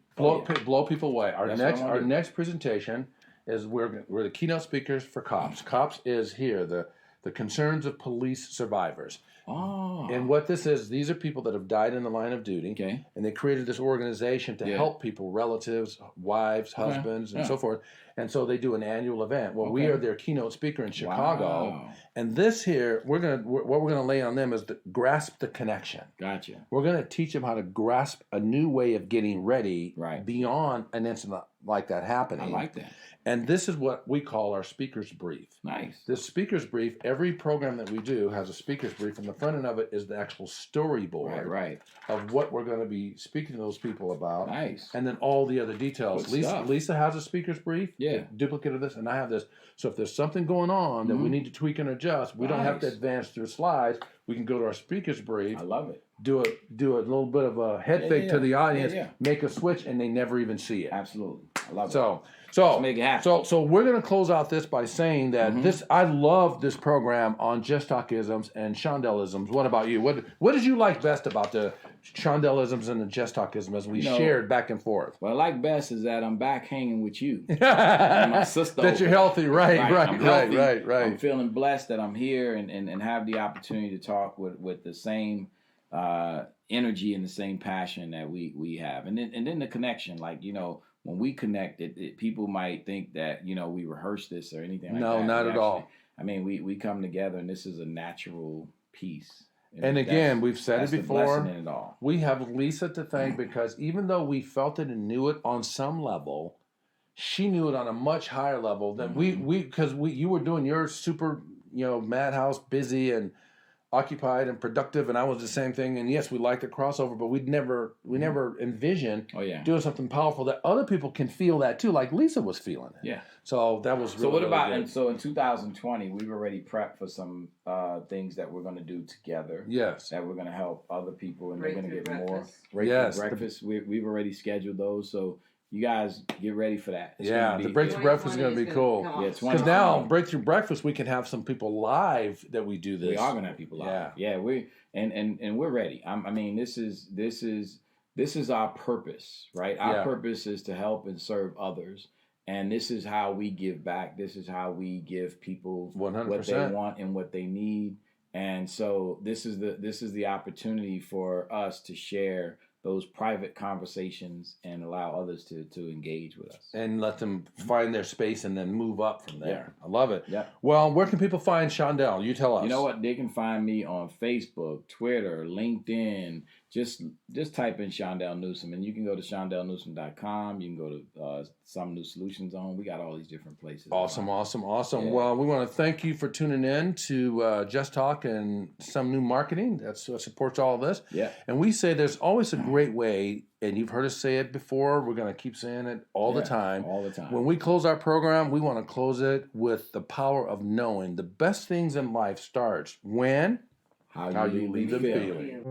blow people away. Our next presentation is we're the keynote speakers for COPS. COPS is here, the concerns of police survivors. Oh. And what this is, these are people that have died in the line of duty. Okay. And they created this organization to help people, relatives, wives, husbands, and so forth. And so they do an annual event. Well, we are their keynote speaker in Chicago. Wow. And this here, what we're gonna lay on them is to grasp the connection. Gotcha. We're gonna teach them how to grasp a new way of getting ready beyond an incident like that happening. I like that. And this is what we call our speaker's brief. Nice. This speaker's brief, every program that we do has a speaker's brief, and the front end of it is the actual storyboard of what we're going to be speaking to those people about. Nice. And then all the other details. Lisa has a speaker's brief, duplicate of this, and I have this. So if there's something going on that we need to tweak and adjust, we don't have to advance through slides. We can go to our speaker's brief. I love it. Do a little bit of a head fake to the audience, make a switch, and they never even see it. Absolutely. I love it. So let's make it happen. So we're going to close out this by saying that I love this program on JessTalkisms and Shaundellisms. What about you? What did you like best about the Shaundellisms and the JessTalkisms as we shared back and forth? What I like best is that I'm back hanging with you. And my sister. That you're healthy, right. I'm feeling blessed that I'm here and have the opportunity to talk with the same energy and the same passion that we have, and then the connection, when we connect, people might think that we rehearse this or anything like that. No, not at all. I mean, we come together, and this is a natural piece. And again, we've said it before. The blessing in it all. We have Lisa to thank because even though we felt it and knew it on some level, she knew it on a much higher level than because you were doing your super madhouse, busy and occupied and productive, and I was the same thing. And yes, we liked the crossover, but we never envisioned doing something powerful that other people can feel that too, like Lisa was feeling it. Yeah. So that was really, so. What about really good. And so in 2020, we've already prepped for some things that we're going to do together. Yes. That we're going to help other people, and Breakthrough they're going to get breakfast. more breakthrough breakfast. We've already scheduled those, so you guys get ready for that. It's the Breakthrough Breakfast is going to be cool. Yeah, because now Breakthrough Breakfast, we can have some people live that we do this. We are going to have people live. Yeah, we're ready. I mean, this is our purpose, right? Our purpose is to help and serve others. And this is how we give back. This is how we give people 100%. What they want and what they need. And so this is the opportunity for us to share those private conversations and allow others to engage with us. And let them find their space and then move up from there. Yeah. I love it. Yeah. Well, where can people find Shaundell? You tell us. You know what? They can find me on Facebook, Twitter, LinkedIn. Just type in Shaundell Newsom, and you can go to ShaundelLNewsom.com. You can go to Some New Solutions Zone. We got all these different places. Awesome. Yeah. Well, we want to thank you for tuning in to Just Talk and Some New Marketing. That supports all of this. Yeah. And we say there's always a great way, and you've heard us say it before. We're going to keep saying it all the time. All the time. When we close our program, we want to close it with the power of knowing the best things in life starts when? How you leave them feeling.